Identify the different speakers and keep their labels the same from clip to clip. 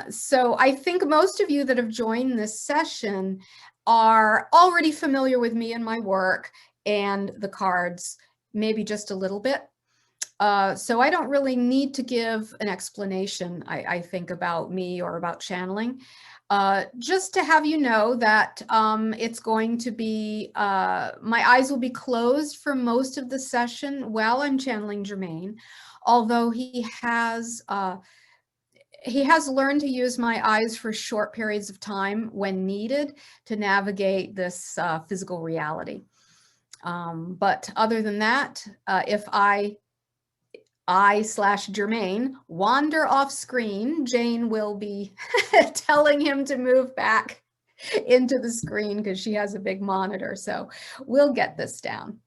Speaker 1: So I think most of you that have joined this session are already familiar with me and my work and the cards, maybe just a little bit. So I don't really need to give an explanation, I think, about me or about channeling. Just to have you know that it's going to be, my eyes will be closed for most of the session while I'm channeling Germane, although he has learned to use my eyes for short periods of time when needed to navigate this physical reality. But other than that, if I/Germane wander off screen, Jane will be telling him to move back into the screen because she has a big monitor. So we'll get this down.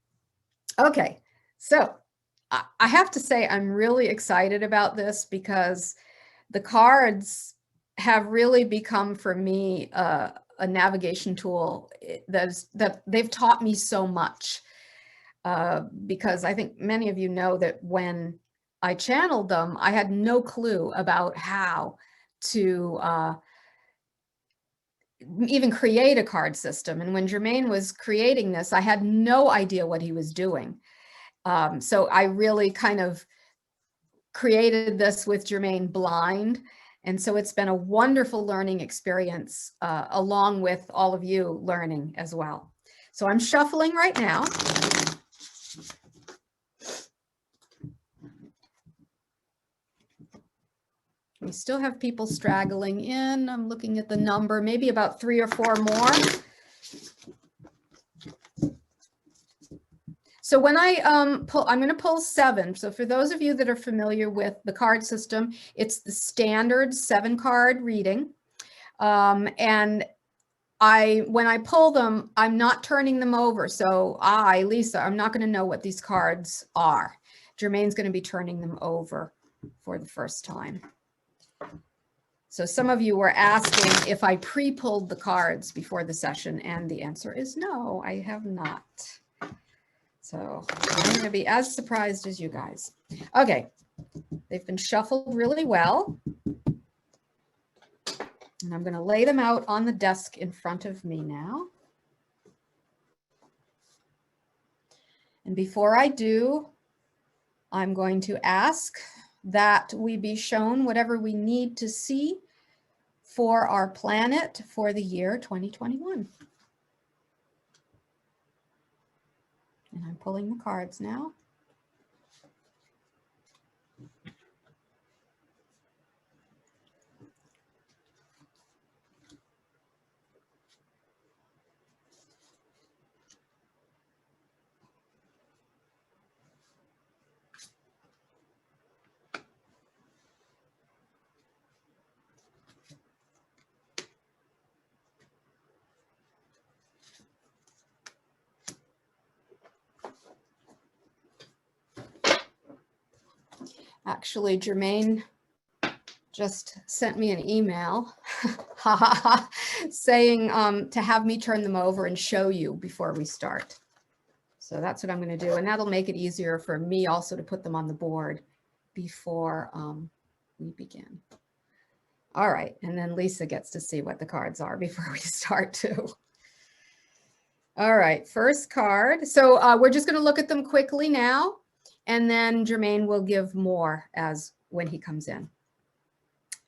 Speaker 1: Okay, so I have to say I'm really excited about this because the cards have really become for me a navigation tool that they've taught me so much. Because I think many of you know that when I channeled them, I had no clue about how to even create a card system. And when Germane was creating this, I had no idea what he was doing. So I really kind of created this with Germane blind. And so it's been a wonderful learning experience, along with all of you learning as well. So I'm shuffling right now. We still have people straggling in. I'm looking at the number, maybe about 3 or 4 more. So when I pull, I'm going to pull 7. So for those of you that are familiar with the card system, it's the standard 7-card reading. And when I pull them, I'm not turning them over. So Lyssa, I'm not going to know what these cards are. Germane's going to be turning them over for the first time. So some of you were asking if I pre-pulled the cards before the session, and the answer is no, I have not. So I'm going to be as surprised as you guys. Okay, they've been shuffled really well. And I'm going to lay them out on the desk in front of me now. And before I do, I'm going to ask that we be shown whatever we need to see for our planet for the year 2021. And I'm pulling the cards now. Actually, Germane just sent me an email saying to have me turn them over and show you before we start. So that's what I'm going to do. And that'll make it easier for me also to put them on the board before we begin. All right. And then Lyssa gets to see what the cards are before we start too. All right. First card. So we're just going to look at them quickly now. And then Germane will give more when he comes in.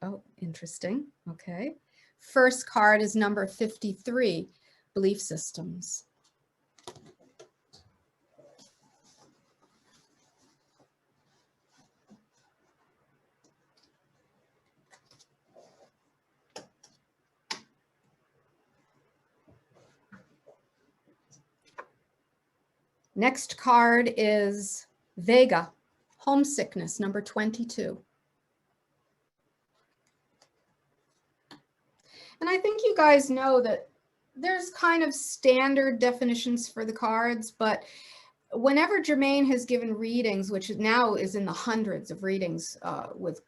Speaker 1: Oh, interesting. Okay. First card is number 53, belief systems. Next card is Vega, homesickness, number 22. And I think you guys know that there's kind of standard definitions for the cards, but whenever Germane has given readings, which now is in the hundreds of readings with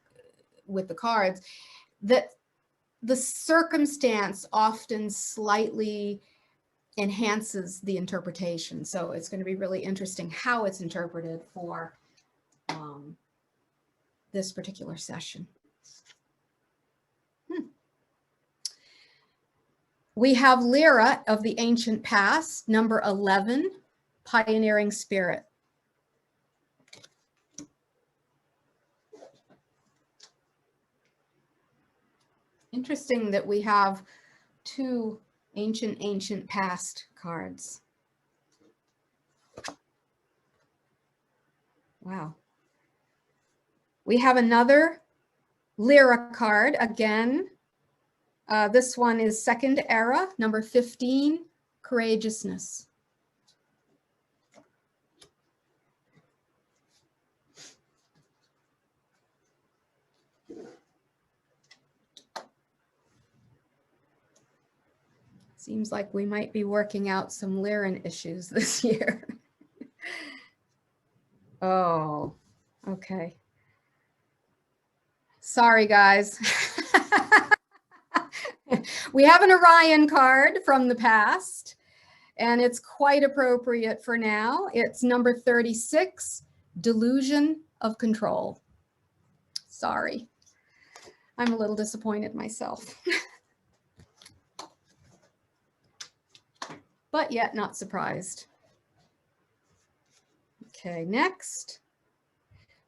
Speaker 1: the cards, that the circumstance often slightly enhances the interpretation. So it's going to be really interesting how it's interpreted for this particular session. We have Lyra of the Ancient Past, number 11, Pioneering Spirit. Interesting that we have two ancient past cards. Wow. We have another Lyra card again. This one is Second Era, number 15, Courageousness. Seems like we might be working out some Lyran issues this year. Oh, okay. Sorry, guys. We have an Orion card from the past, and it's quite appropriate for now. It's number 36, Delusion of Control. Sorry. I'm a little disappointed myself. But yet not surprised. Okay, next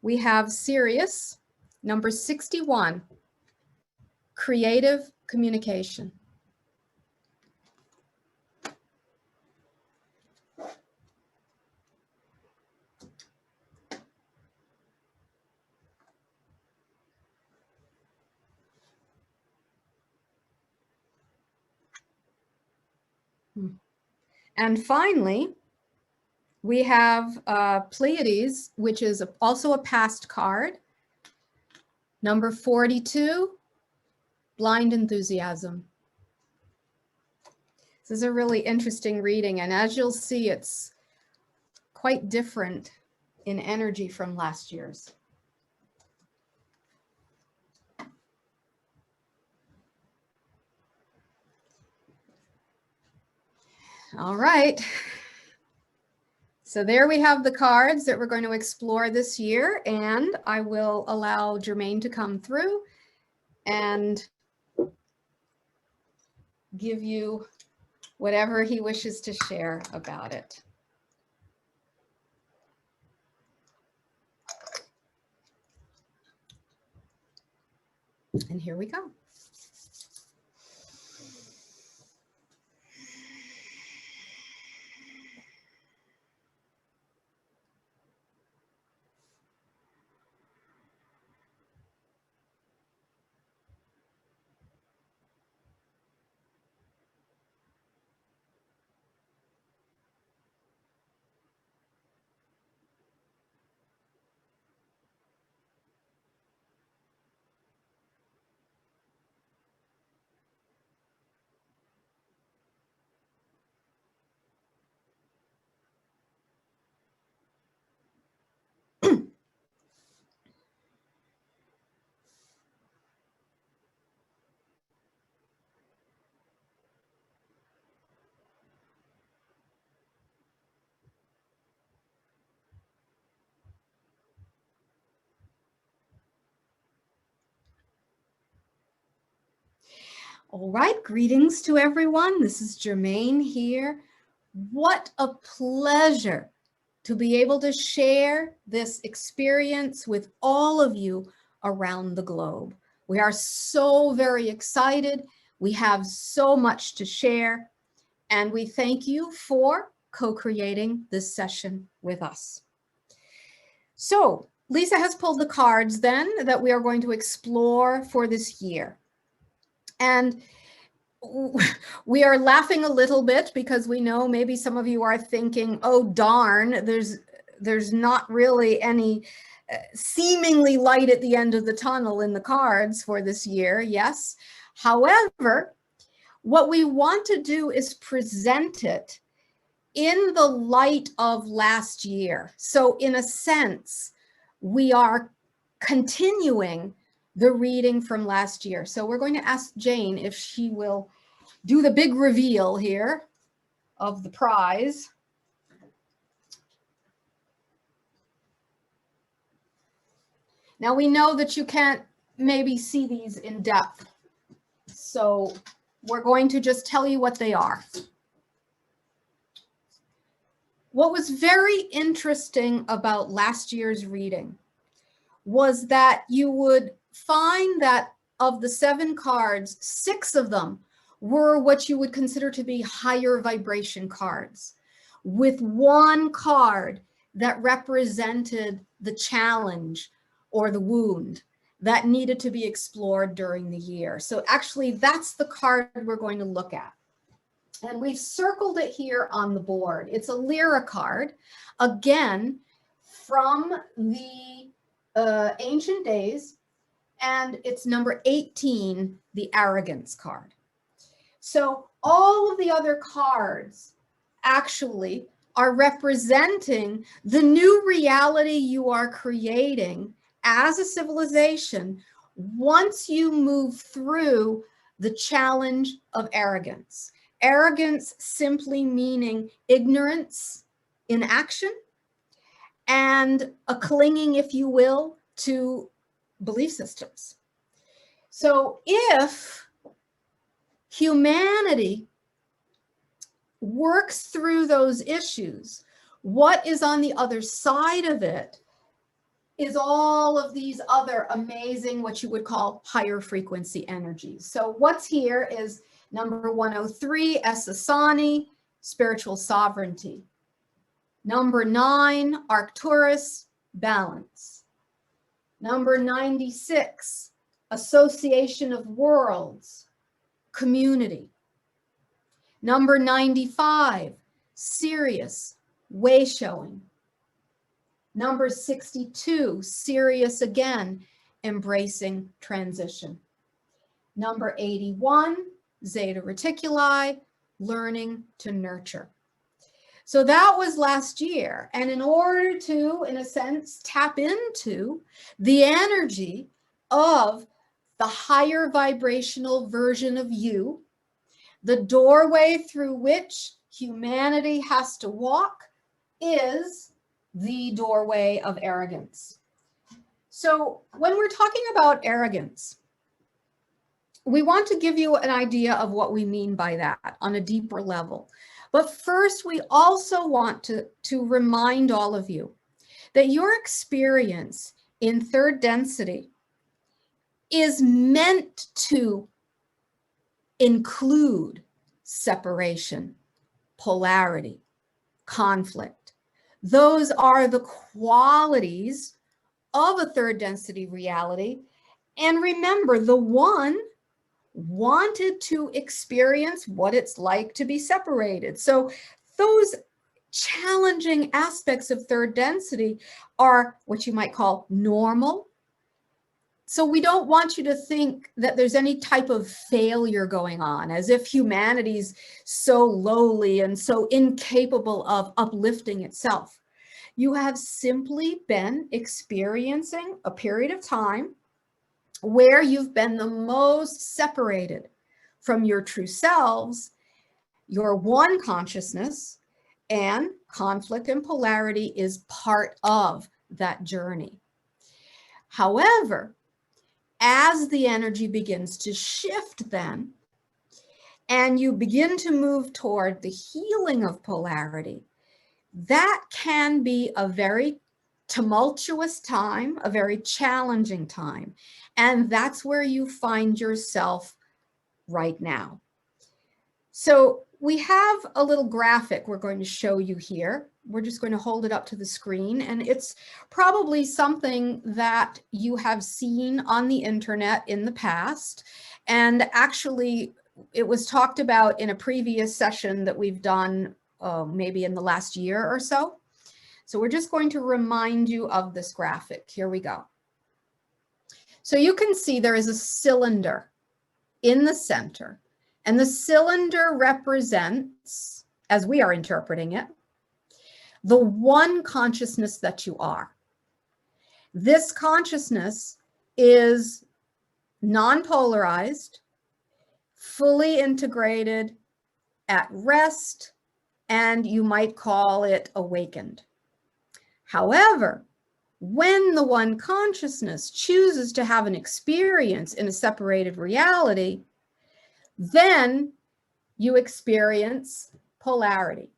Speaker 1: we have Sirius, number 61, Creative Communication. And finally, we have Pleiades, which is also a past card. Number 42, Blind Enthusiasm. This is a really interesting reading, and as you'll see, it's quite different in energy from last year's. All right. So there we have the cards that we're going to explore this year, and I will allow Germane to come through and give you whatever he wishes to share about it. And here we go. All right, greetings to everyone. This is Germane here. What a pleasure to be able to share this experience with all of you around the globe. We are so very excited. We have so much to share, and we thank you for co-creating this session with us. So Lyssa has pulled the cards then that we are going to explore for this year. And we are laughing a little bit because we know maybe some of you are thinking, oh darn, there's not really any seemingly light at the end of the tunnel in the cards for this year. Yes. However, what we want to do is present it in the light of last year. So in a sense, we are continuing the reading from last year. So we're going to ask Jane if she will do the big reveal here of the prize. Now we know that you can't maybe see these in depth. So we're going to just tell you what they are. What was very interesting about last year's reading was that you would find that of the 7 cards, 6 of them were what you would consider to be higher vibration cards, with 1 card that represented the challenge or the wound that needed to be explored during the year. So actually, that's the card we're going to look at. And we've circled it here on the board. It's a Lyra card, again, from the ancient days, and it's number 18, the Arrogance card. So all of the other cards actually are representing the new reality you are creating as a civilization once you move through the challenge of arrogance. Arrogance simply meaning ignorance in action and a clinging, if you will, to belief systems. So if humanity works through those issues, what is on the other side of it is all of these other amazing, what you would call higher frequency energies. So what's here is number 103, Esasani, spiritual sovereignty. Number 9, Arcturus, balance. Number 96, association of worlds, community. Number 95, Sirius, way showing. Number 62, Sirius again, embracing transition. Number 81, Zeta Reticuli, learning to nurture. So that was last year. And in order to, in a sense, tap into the energy of the higher vibrational version of you, the doorway through which humanity has to walk is the doorway of arrogance. So when we're talking about arrogance, we want to give you an idea of what we mean by that on a deeper level. But first, we also want to remind all of you that your experience in third density is meant to include separation, polarity, conflict. Those are the qualities of a third density reality. And remember, the one wanted to experience what it's like to be separated. So those challenging aspects of third density are what you might call normal. So we don't want you to think that there's any type of failure going on, as if humanity's so lowly and so incapable of uplifting itself. You have simply been experiencing a period of time where you've been the most separated from your true selves, your one consciousness, and conflict and polarity is part of that journey. However, as the energy begins to shift then, and you begin to move toward the healing of polarity, that can be a very tumultuous time, a very challenging time. And that's where you find yourself right now. So we have a little graphic we're going to show you here. We're just going to hold it up to the screen, and it's probably something that you have seen on the internet in the past. And actually, it was talked about in a previous session that we've done maybe in the last year or so. So we're just going to remind you of this graphic. Here we go. So you can see there is a cylinder in the center, and the cylinder represents, as we are interpreting it, the one consciousness that you are. This consciousness is non-polarized, fully integrated, at rest, and you might call it awakened. However, when the one consciousness chooses to have an experience in a separated reality, then you experience polarity.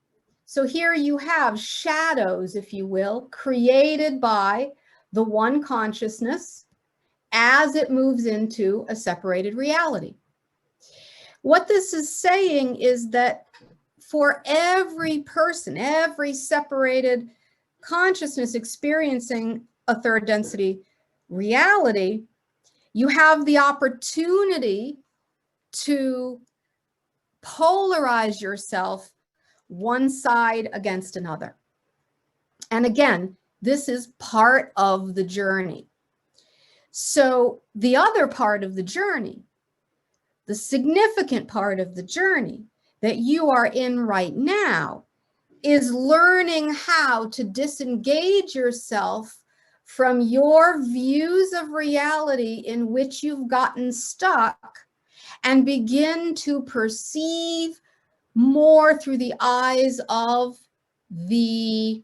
Speaker 1: So here you have shadows, if you will, created by the one consciousness as it moves into a separated reality. What this is saying is that for every person, every separated consciousness experiencing a third density reality, you have the opportunity to polarize yourself one side against another. And again, this is part of the journey. So the other part of the journey, the significant part of the journey that you are in right now, is learning how to disengage yourself from your views of reality in which you've gotten stuck and begin to perceive more through the eyes of the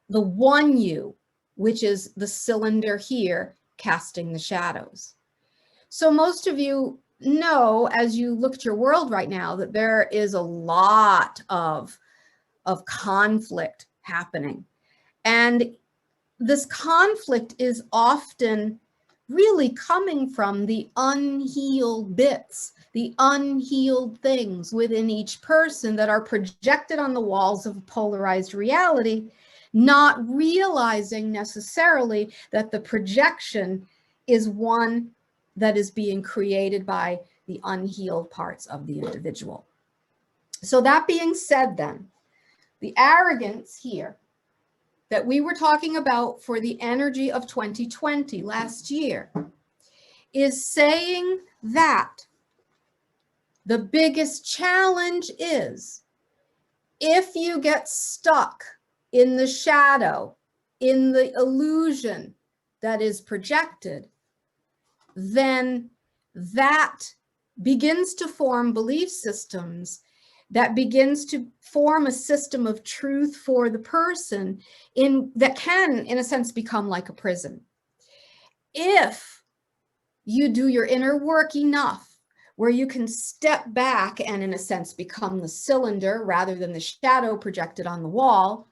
Speaker 1: one you, which is the cylinder here casting the shadows. So most of you know, as you look at your world right now, that there is a lot of conflict happening. And this conflict is often really coming from the unhealed bits, the unhealed things within each person that are projected on the walls of a polarized reality, not realizing necessarily that the projection is one that is being created by the unhealed parts of the individual. So that being said then, the arrogance here that we were talking about for the energy of 2020 last year is saying that the biggest challenge is if you get stuck in the shadow, in the illusion that is projected, then that begins to form belief systems, that begins to form a system of truth for the person that can, in a sense, become like a prison. If you do your inner work enough, where you can step back and, in a sense, become the cylinder rather than the shadow projected on the wall,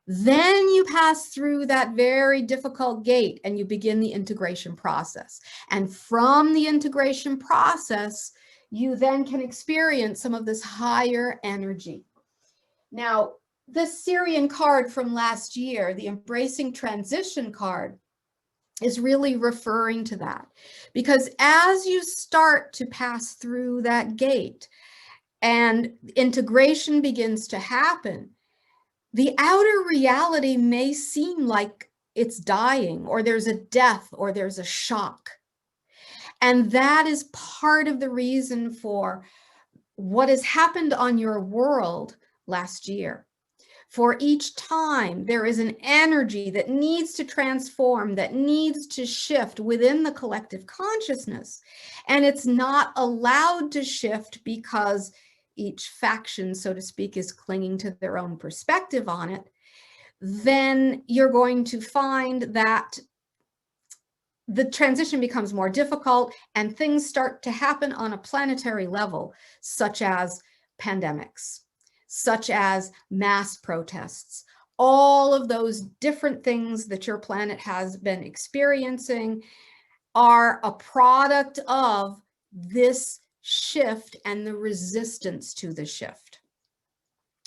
Speaker 1: then you pass through that very difficult gate and you begin the integration process. And from the integration process, you then can experience some of this higher energy. Now, the Syrian card from last year, the Embracing Transition card, is really referring to that. Because as you start to pass through that gate and integration begins to happen, the outer reality may seem like it's dying, or there's a death, or there's a shock. And that is part of the reason for what has happened on your world last year. For each time, there is an energy that needs to transform, that needs to shift within the collective consciousness. And it's not allowed to shift because each faction, so to speak, is clinging to their own perspective on it. Then you're going to find that the transition becomes more difficult and things start to happen on a planetary level, such as pandemics, such as mass protests. All of those different things that your planet has been experiencing are a product of this shift and the resistance to the shift.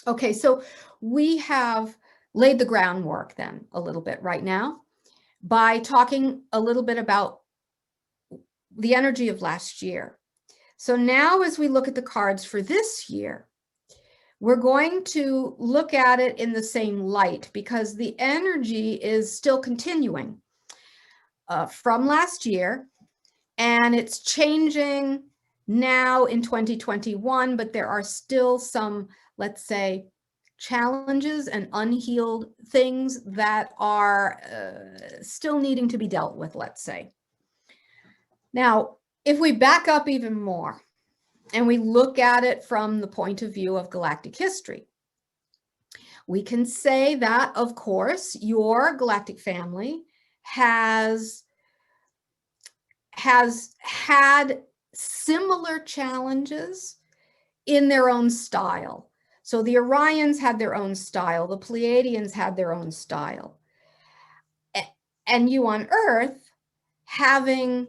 Speaker 1: Okay, so we have laid the groundwork then a little bit right now by talking a little bit about the energy of last year. So now as we look at the cards for this year, we're going to look at it in the same light because the energy is still continuing from last year, and it's changing now in 2021, but there are still some, let's say, challenges and unhealed things that are still needing to be dealt with, let's say. Now, if we back up even more and we look at it from the point of view of galactic history, we can say that, of course, your galactic family has had similar challenges in their own style. So the Orions had their own style, the Pleiadians had their own style. And you on Earth, having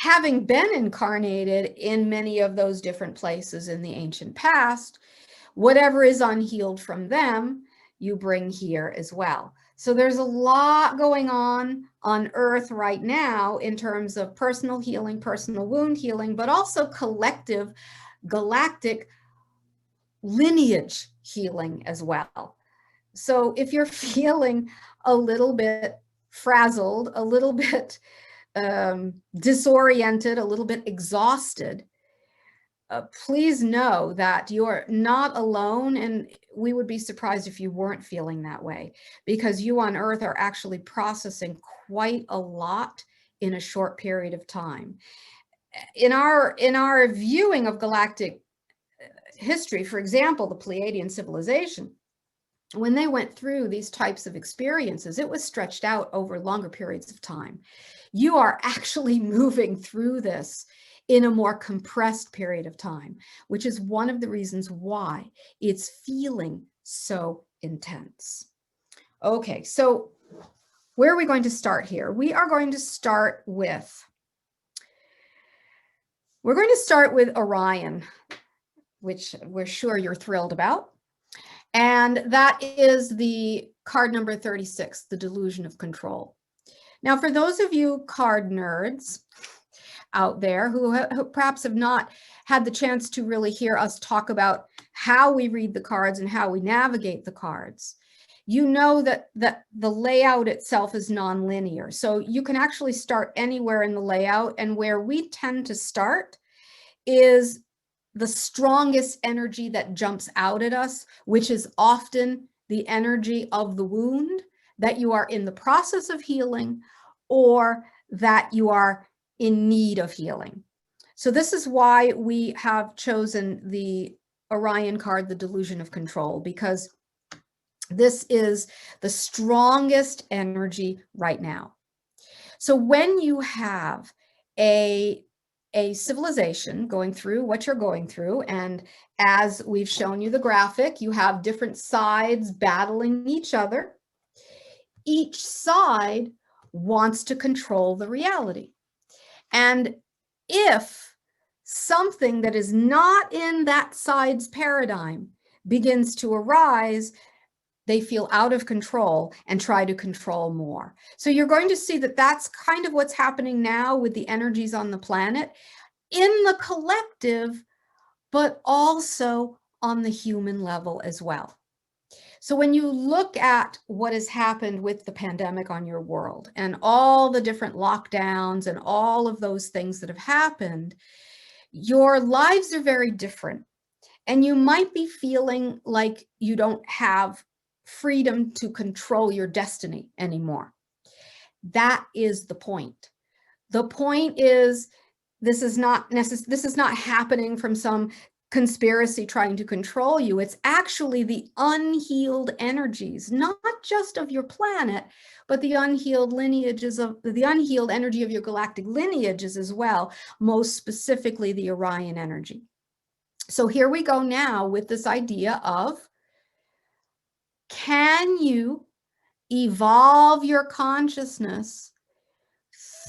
Speaker 1: been incarnated in many of those different places in the ancient past, whatever is unhealed from them, you bring here as well. So there's a lot going on Earth right now in terms of personal healing, personal wound healing, but also collective galactic lineage healing as well. So if you're feeling a little bit frazzled, a little bit disoriented, a little bit exhausted, please know that you're not alone, and we would be surprised if you weren't feeling that way, because you on Earth are actually processing quite a lot in a short period of time. In our viewing of galactic history, for example, the Pleiadian civilization, when they went through these types of experiences, it was stretched out over longer periods of time. You are actually moving through this in a more compressed period of time, which is one of the reasons why it's feeling so intense. Okay, so where are we going to start here? We are going to start with, Orion, which we're sure you're thrilled about. And that is the card number 36, the delusion of control. Now, for those of you card nerds out there who perhaps have not had the chance to really hear us talk about how we read the cards and how we navigate the cards, you know that the layout itself is nonlinear. So you can actually start anywhere in the layout, and where we tend to start is the strongest energy that jumps out at us, which is often the energy of the wound that you are in the process of healing or that you are in need of healing. So this is why we have chosen the Orion card, the delusion of control, because this is the strongest energy right now. So when you have a civilization going through what you're going through, and as we've shown you the graphic, you have different sides battling each other. Each side wants to control the reality. And if something that is not in that side's paradigm begins to arise, they feel out of control and try to control more. So you're going to see that that's kind of what's happening now with the energies on the planet in the collective, but also on the human level as well. So when you look at what has happened with the pandemic on your world and all the different lockdowns and all of those things that have happened, your lives are very different. And you might be feeling like you don't have freedom to control your destiny anymore. That is the point. The point is, this is not happening from some conspiracy trying to control you. It's actually the unhealed energies, not just of your planet, but the unhealed lineages of the unhealed energy of your galactic lineages as well, most specifically the Orion energy. So here we go now with this idea of, can you evolve your consciousness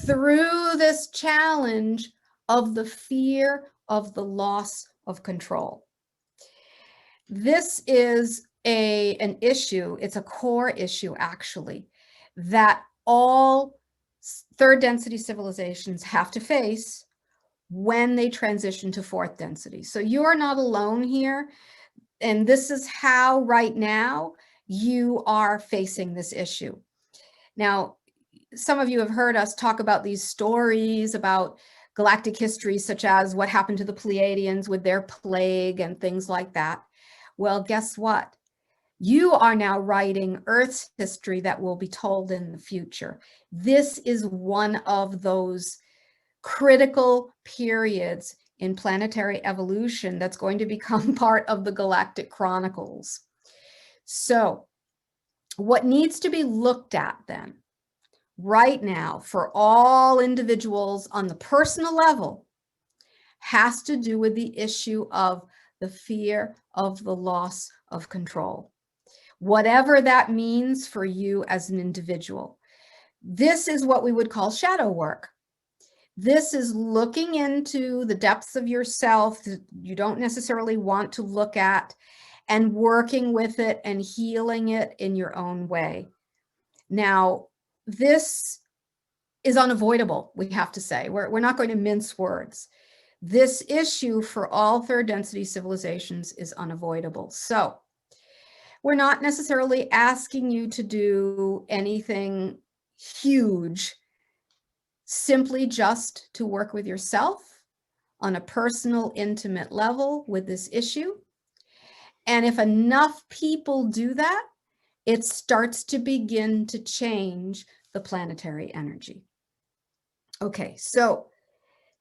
Speaker 1: through this challenge of the fear of the loss of control? This is an issue, it's a core issue actually, that all third density civilizations have to face when they transition to fourth density. So you are not alone here. And this is how right now you are facing this issue. Now, some of you have heard us talk about these stories about galactic history, such as what happened to the Pleiadians with their plague and things like that. Well, guess what? You are now writing Earth's history that will be told in the future. This is one of those critical periods in planetary evolution that's going to become part of the Galactic Chronicles. So what needs to be looked at then, right now, for all individuals on the personal level, has to do with the issue of the fear of the loss of control. Whatever that means for you as an individual. This is what we would call shadow work. This is looking into the depths of yourself that you don't necessarily want to look at, and working with it and healing it in your own way. Now, this is unavoidable, we have to say. We're not going to mince words. This issue for all third density civilizations is unavoidable. So we're not necessarily asking you to do anything huge, simply just to work with yourself on a personal, intimate level with this issue. And if enough people do that, it starts to begin to change the planetary energy. Okay, so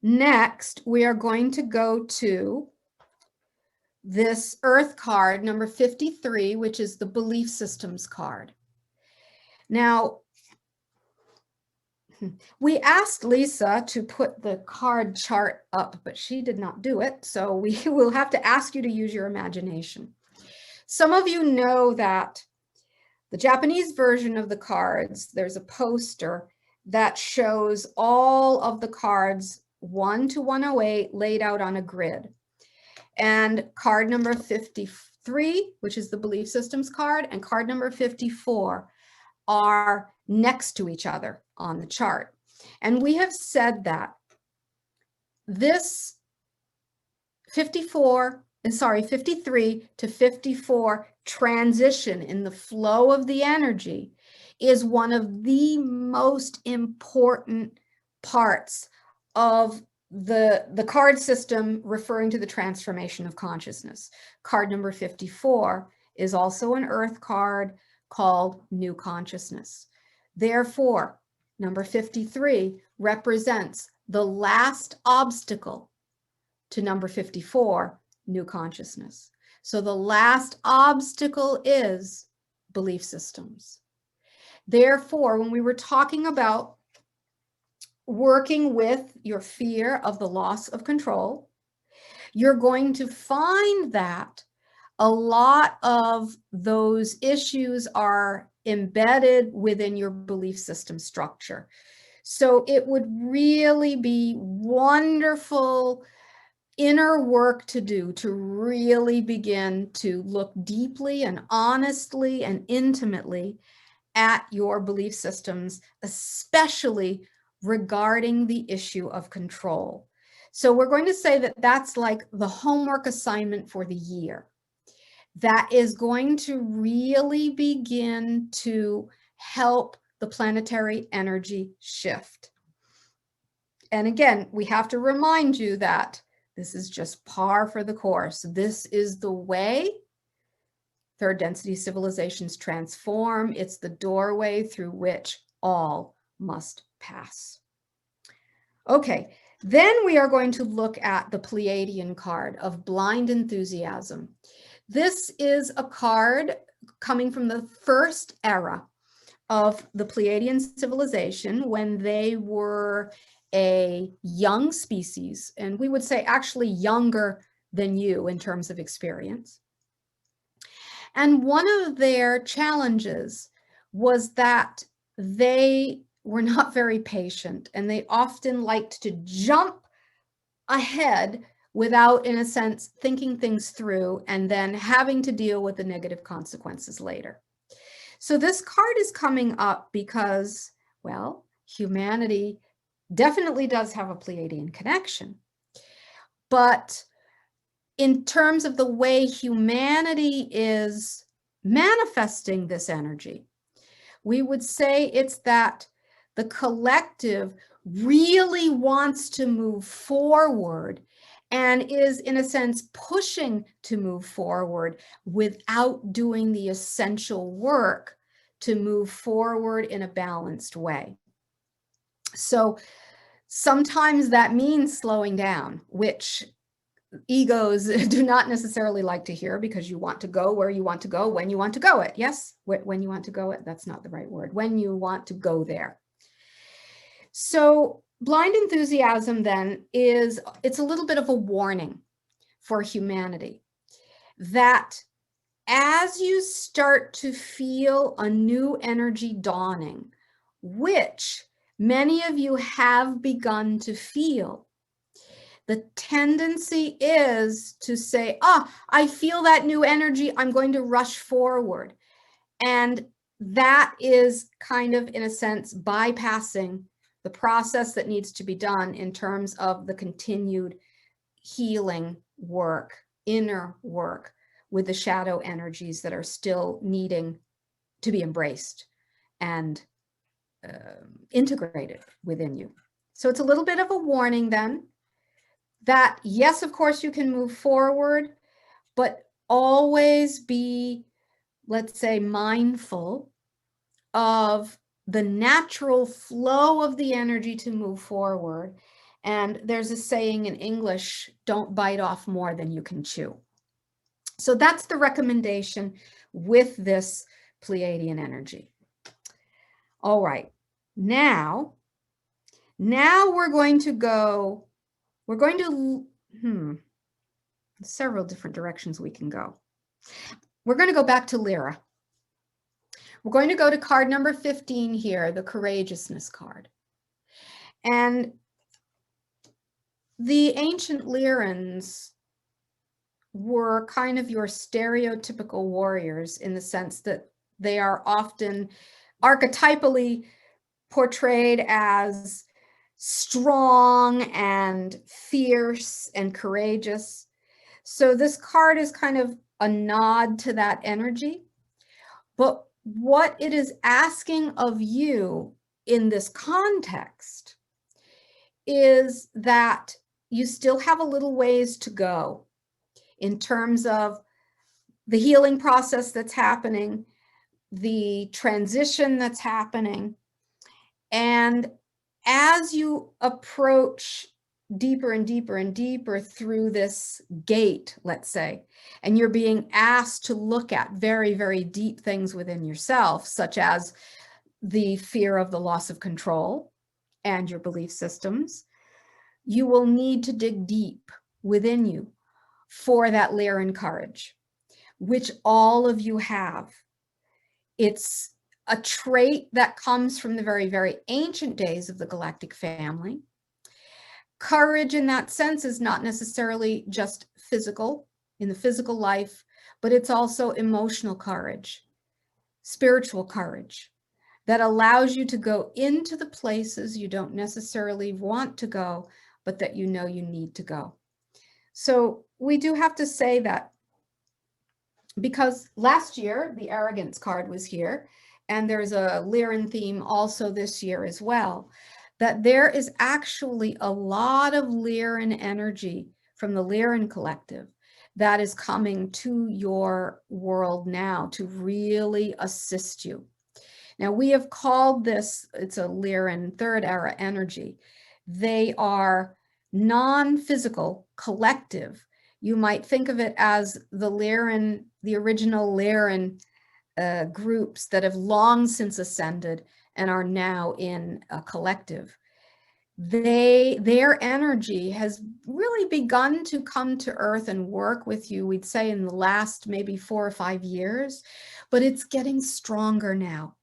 Speaker 1: next we are going to go to this Earth card, number 53, which is the Belief Systems card. Now, we asked Lyssa to put the card chart up, but she did not do it, so we will have to ask you to use your imagination. Some of you know that the Japanese version of the cards, there's a poster that shows all of the cards 1 to 108 laid out on a grid. And card number 53, which is the Belief Systems card, and card number 54 are next to each other on the chart. And we have said that this 53 to 54 transition in the flow of the energy is one of the most important parts of the card system, referring to the transformation of consciousness. Card number 54 is also an Earth card called New Consciousness. Therefore, number 53 represents the last obstacle to number 54, New Consciousness. So the last obstacle is belief systems. Therefore, when we were talking about working with your fear of the loss of control, you're going to find that a lot of those issues are embedded within your belief system structure. So it would really be wonderful inner work to do to really begin to look deeply and honestly and intimately at your belief systems, especially regarding the issue of control. So we're going to say that that's like the homework assignment for the year. That is going to really begin to help the planetary energy shift. And again, we have to remind you that this is just par for the course. This is the way third density civilizations transform. It's the doorway through which all must pass. Okay, then we are going to look at the Pleiadian card of blind enthusiasm. This is a card coming from the first era of the Pleiadian civilization, when they were a young species, and we would say actually younger than you in terms of experience. And one of their challenges was that they were not very patient, and they often liked to jump ahead without, in a sense, thinking things through and then having to deal with the negative consequences later. So this card is coming up because, well, humanity definitely does have a Pleiadian connection. But in terms of the way humanity is manifesting this energy, we would say it's that the collective really wants to move forward and is, in a sense, pushing to move forward without doing the essential work to move forward in a balanced way. So sometimes that means slowing down, which egos do not necessarily like to hear, because you want to go where you want to go, when you want to go it. Yes, when you want to go it, that's not the right word. When you want to go there. So blind enthusiasm then it's a little bit of a warning for humanity that as you start to feel a new energy dawning, which many of you have begun to feel, the tendency is to say, I feel that new energy, I'm going to rush forward. And that is kind of, in a sense, bypassing the process that needs to be done in terms of the continued healing work, inner work with the shadow energies that are still needing to be embraced and integrated within you. So it's a little bit of a warning then that, yes, of course, you can move forward, but always be, let's say, mindful of the natural flow of the energy to move forward. And there's a saying in English, don't bite off more than you can chew. So that's the recommendation with this Pleiadian energy. All right, now we're going to several different directions we can go. We're going to go back to Lyra. We're going to go to card number 15 here, the Courageousness card. And the ancient Lyrans were kind of your stereotypical warriors in the sense that they are often archetypally portrayed as strong and fierce and courageous. So this card is kind of a nod to that energy. But what it is asking of you in this context is that you still have a little ways to go in terms of the healing process that's happening, the transition that's happening. And as you approach deeper and deeper and deeper through this gate, let's say, and you're being asked to look at very, very deep things within yourself, such as the fear of the loss of control and your belief systems, you will need to dig deep within you for that Lyran courage, which all of you have. It's a trait that comes from the very, very ancient days of the galactic family. Courage in that sense is not necessarily just physical, in the physical life, but it's also emotional courage, spiritual courage that allows you to go into the places you don't necessarily want to go, but that you know you need to go. So we do have to say that because last year the Arrogance card was here, and there's a Lyran theme also this year as well, that there is actually a lot of Lyran energy from the Lyran collective that is coming to your world now to really assist you. Now, we have called this, it's a Lyran third era energy. They are non-physical, collective. You might think of it as the Lyran, the original Lyran groups that have long since ascended and are now in a collective. Their energy has really begun to come to Earth and work with you, we'd say, in the last maybe 4 or 5 years, but it's getting stronger now.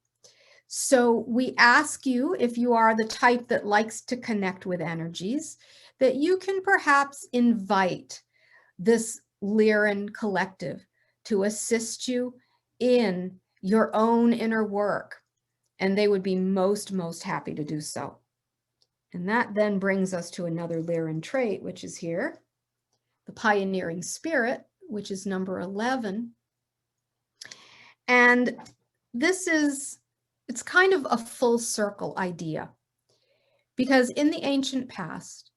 Speaker 1: So we ask you, if you are the type that likes to connect with energies, that you can perhaps invite this Lyran collective to assist you in your own inner work, and they would be most happy to do so. And that then brings us to another Lyran trait, which is here, the pioneering spirit, which is number 11. And this is, it's kind of a full circle idea, because in the ancient past,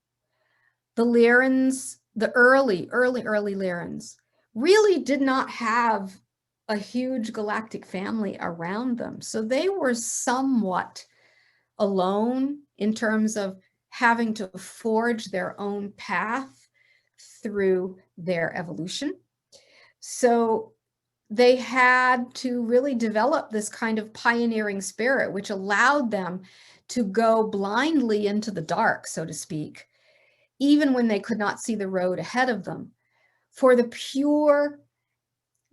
Speaker 1: the Lyrans, the early Lyrans, really did not have a huge galactic family around them. So they were somewhat alone in terms of having to forge their own path through their evolution. So they had to really develop this kind of pioneering spirit, which allowed them to go blindly into the dark, so to speak, even when they could not see the road ahead of them, for the pure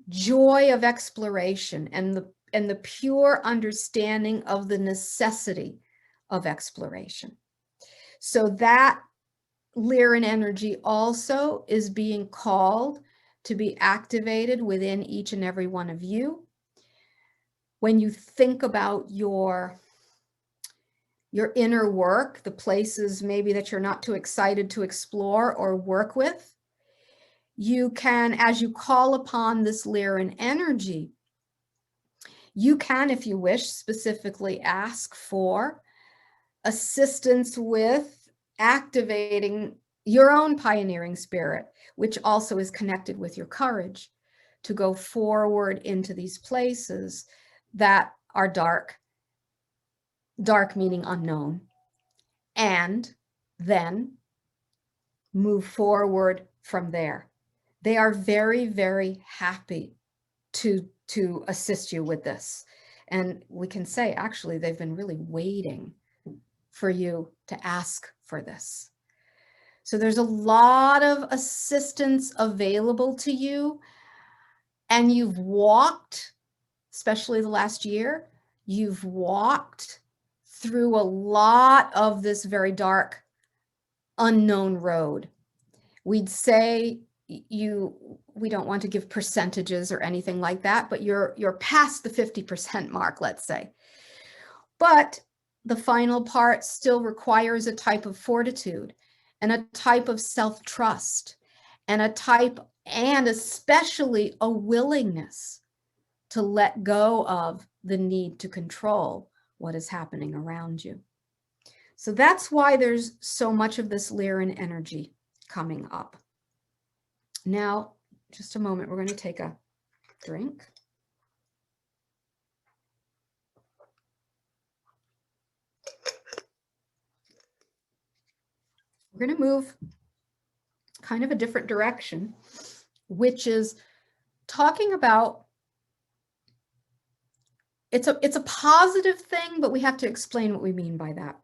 Speaker 1: joy of exploration and the pure understanding of the necessity of exploration. So that Lyran energy also is being called to be activated within each and every one of you. When you think about your inner work, the places maybe that you're not too excited to explore or work with, you can, as you call upon this Lyran energy, you can, if you wish, specifically ask for assistance with activating your own pioneering spirit, which also is connected with your courage to go forward into these places that are dark, dark meaning unknown, and then move forward from there. They are very, very happy to assist you with this. And we can say, actually, they've been really waiting for you to ask for this. So there's a lot of assistance available to you, and you've walked, especially the last year, you've walked through a lot of this very dark, unknown road. We'd say we don't want to give percentages or anything like that, but you're past the 50% mark, let's say. But the final part still requires a type of fortitude and a type of self-trust and especially a willingness to let go of the need to control what is happening around you. So that's why there's so much of this Lyran energy coming up. Now, just a moment, we're going to take a drink. We're going to move kind of a different direction, which is talking about, it's a positive thing, but we have to explain what we mean by that.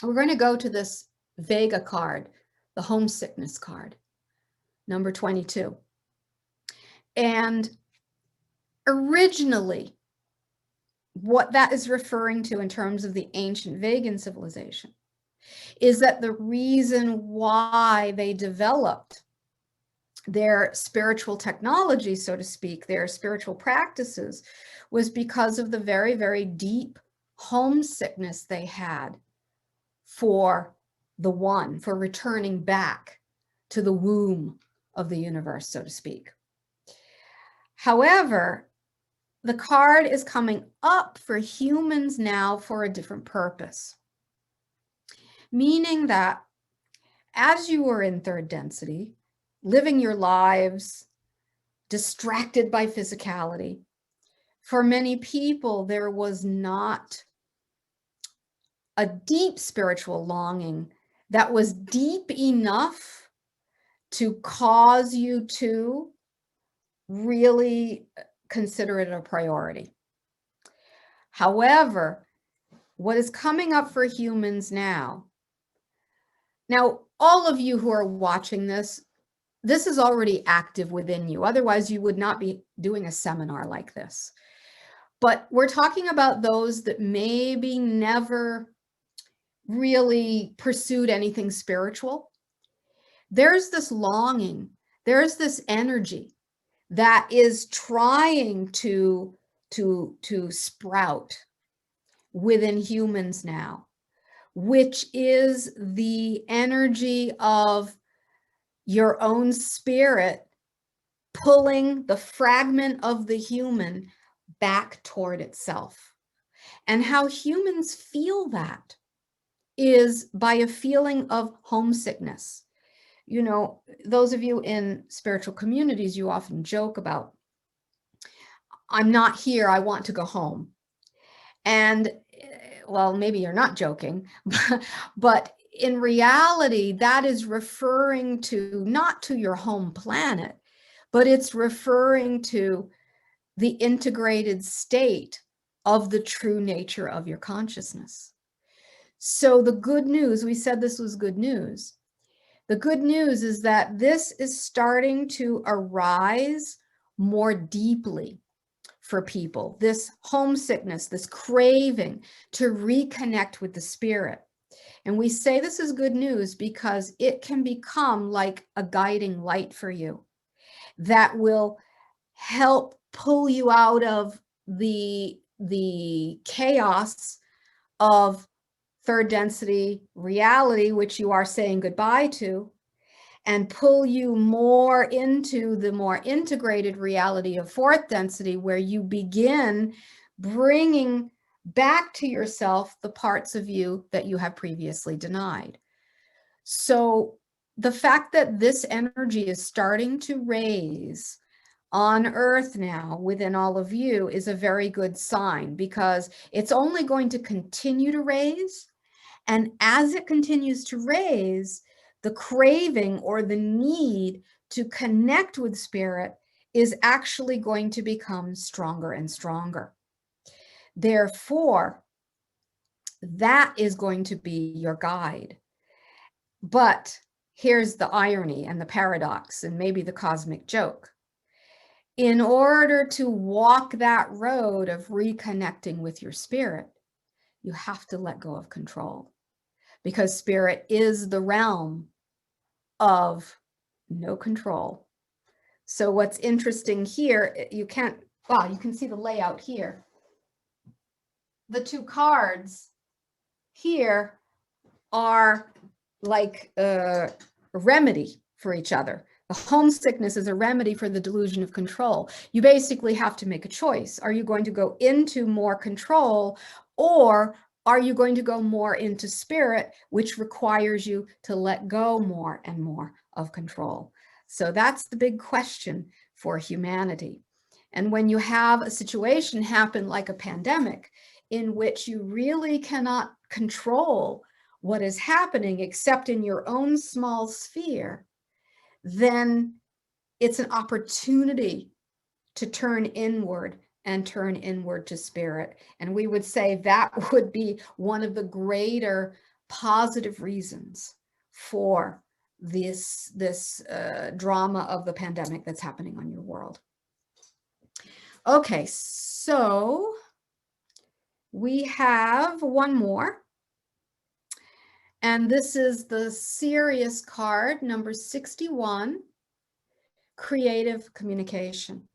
Speaker 1: We're going to go to this Vega card, the homesickness card, number 22. And originally, what that is referring to in terms of the ancient Vegan civilization is that the reason why they developed their spiritual technology, so to speak, their spiritual practices, was because of the very, very deep homesickness they had for the one, for returning back to the womb of the universe, so to speak. However, the card is coming up for humans now for a different purpose, meaning that as you were in third density, living your lives, distracted by physicality, for many people, there was not a deep spiritual longing that was deep enough to cause you to really consider it a priority. However, what is coming up for humans now, all of you who are watching this is already active within you. Otherwise, you would not be doing a seminar like this. But we're talking about those that maybe never really pursued anything spiritual. There's this longing, there's this energy that is trying to sprout within humans now, which is the energy of your own spirit pulling the fragment of the human back toward itself. And how humans feel that is by a feeling of homesickness. You know, those of you in spiritual communities, you often joke about, I'm not here, I want to go home. And well, maybe you're not joking, but in reality, that is referring to not to your home planet, but it's referring to the integrated state of the true nature of your consciousness. So the good news, we said this was good news. The good news is that this is starting to arise more deeply for people, this homesickness, this craving to reconnect with the spirit. And we say this is good news because it can become like a guiding light for you that will help pull you out of the chaos of third density reality, which you are saying goodbye to, and pull you more into the more integrated reality of fourth density, where you begin bringing back to yourself the parts of you that you have previously denied. So the fact that this energy is starting to raise on Earth now within all of you is a very good sign, because it's only going to continue to raise. And as it continues to raise, the craving or the need to connect with spirit is actually going to become stronger and stronger. Therefore, that is going to be your guide. But here's the irony and the paradox, and maybe the cosmic joke. In order to walk that road of reconnecting with your spirit, you have to let go of control, because spirit is the realm of no control. So what's interesting here, you can see the layout here. The two cards here are like a remedy for each other. The homesickness is a remedy for the delusion of control. You basically have to make a choice. Are you going to go into more control, or are you going to go more into spirit, which requires you to let go more and more of control? So that's the big question for humanity. And when you have a situation happen like a pandemic, in which you really cannot control what is happening except in your own small sphere, then it's an opportunity to turn inward and turn inward to spirit. And we would say that would be one of the greater positive reasons for this drama of the pandemic that's happening on your world. Okay, so we have one more. And this is the Sirius card, number 61, creative communication.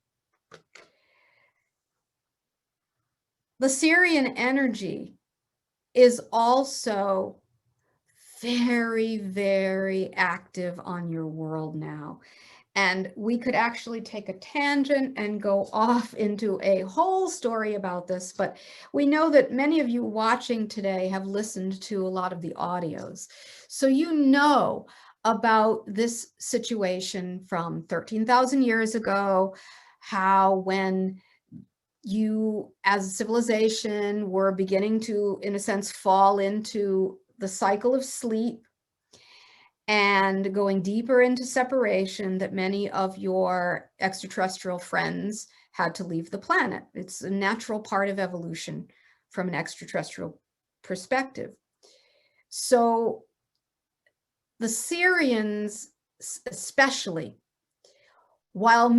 Speaker 1: The Sirian energy is also very, very active on your world now. And we could actually take a tangent and go off into a whole story about this, but we know that many of you watching today have listened to a lot of the audios. So you know about this situation from 13,000 years ago, how when you as a civilization were beginning to, in a sense, fall into the cycle of sleep and going deeper into separation, that many of your extraterrestrial friends had to leave the planet. It's a natural part of evolution from an extraterrestrial perspective. So the Sirians especially, while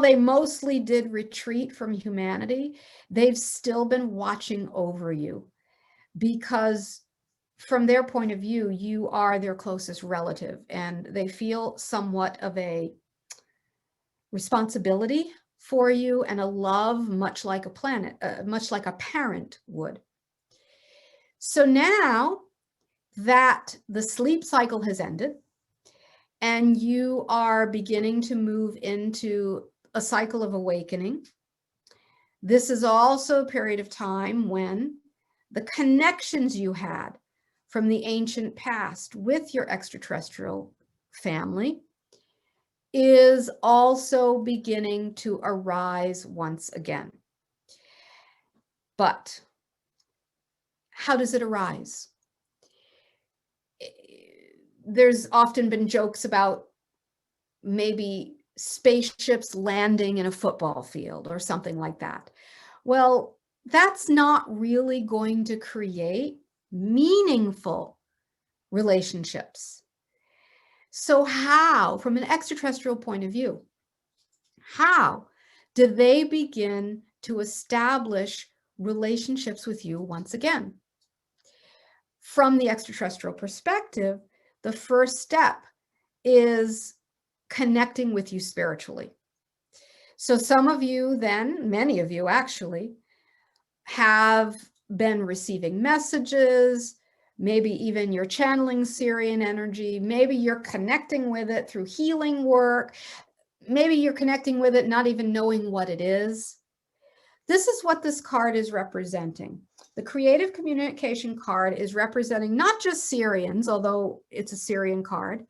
Speaker 1: they mostly did retreat from humanity, they've still been watching over you, because from their point of view, you are their closest relative, and they feel somewhat of a responsibility for you and a love, much like a parent would. So now that the sleep cycle has ended and you are beginning to move into a cycle of awakening, this is also a period of time when the connections you had from the ancient past with your extraterrestrial family is also beginning to arise once again. But how does it arise? There's often been jokes about maybe spaceships landing in a football field or something like that. Well, that's not really going to create meaningful relationships. So how, from an extraterrestrial point of view, how do they begin to establish relationships with you once again? From the extraterrestrial perspective, the first step is connecting with you spiritually. So some of you then, many of you actually, have been receiving messages, maybe even you're channeling Sirian energy, maybe you're connecting with it through healing work, maybe you're connecting with it not even knowing what it is. This is what this card is representing. The creative communication card is representing not just Sirians, although it's a Sirian card,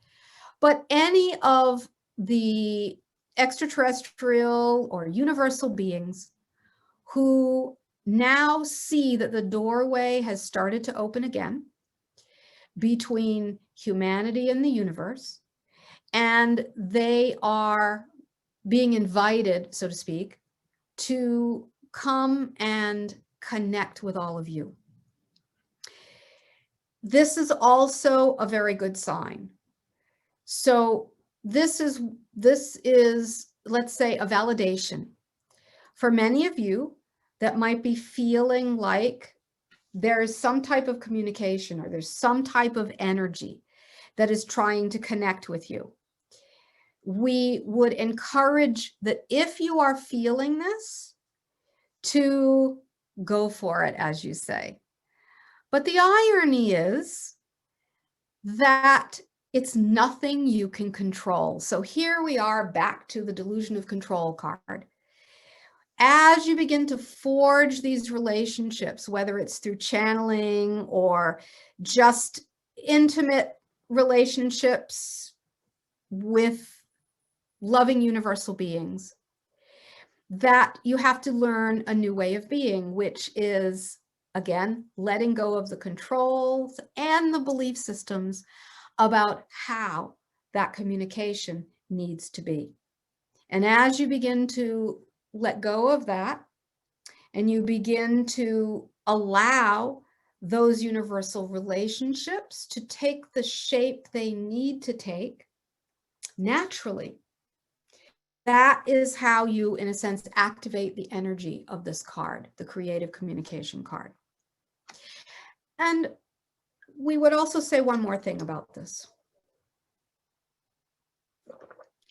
Speaker 1: but any of the extraterrestrial or universal beings who now see that the doorway has started to open again between humanity and the universe, and they are being invited, so to speak, to come and connect with all of you. This is also a very good sign. So this is, let's say, a validation. For many of you that might be feeling like there's some type of communication or there's some type of energy that is trying to connect with you, we would encourage that if you are feeling this, to go for it, as you say. But the irony is that it's nothing you can control. So here we are back to the delusion of control card. As you begin to forge these relationships, whether it's through channeling or just intimate relationships with loving universal beings, that you have to learn a new way of being, which is, again, letting go of the controls and the belief systems about how that communication needs to be. And as you begin to let go of that, and you begin to allow those universal relationships to take the shape they need to take naturally, that is how you, in a sense, activate the energy of this card, the creative communication card. And we would also say one more thing about this.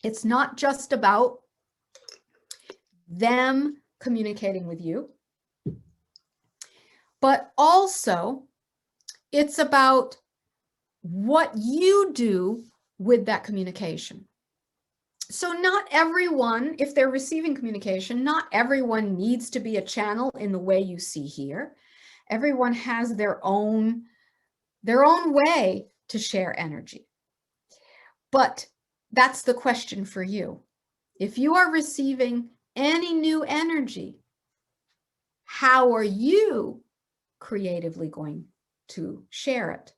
Speaker 1: It's not just about them communicating with you, but also it's about what you do with that communication. So not everyone, if they're receiving communication, not everyone needs to be a channel in the way you see here. Everyone has their own way to share energy. But that's the question for you. If you are receiving any new energy, how are you creatively going to share it?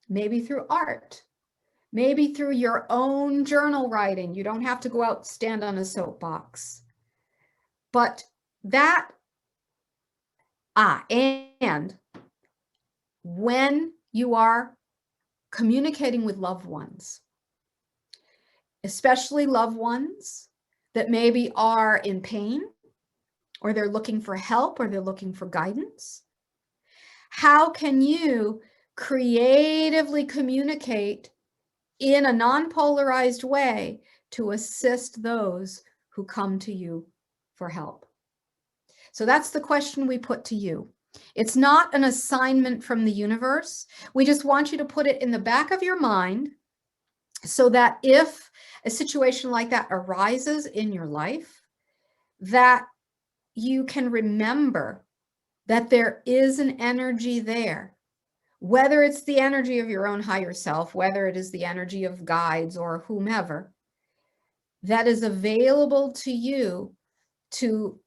Speaker 1: Maybe through art. Maybe through your own journal writing. You don't have to go out and stand on a soapbox. But that, and when you are communicating with loved ones, especially loved ones that maybe are in pain, or they're looking for help, or they're looking for guidance, how can you creatively communicate in a non-polarized way to assist those who come to you for help? So that's the question we put to you. It's not an assignment from the universe. We just want you to put it in the back of your mind so that if a situation like that arises in your life, that you can remember that there is an energy there. Whether it's the energy of your own higher self, whether it is the energy of guides or whomever, that is available to you to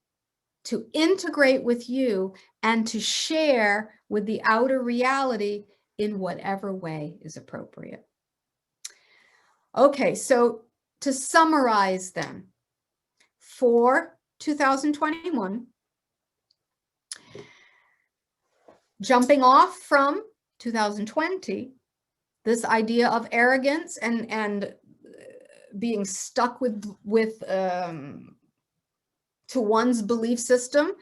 Speaker 1: integrate with you and to share with the outer reality in whatever way is appropriate. Okay, so to summarize then, for 2021, jumping off from 2020, this idea of arrogance and being stuck with to one's belief system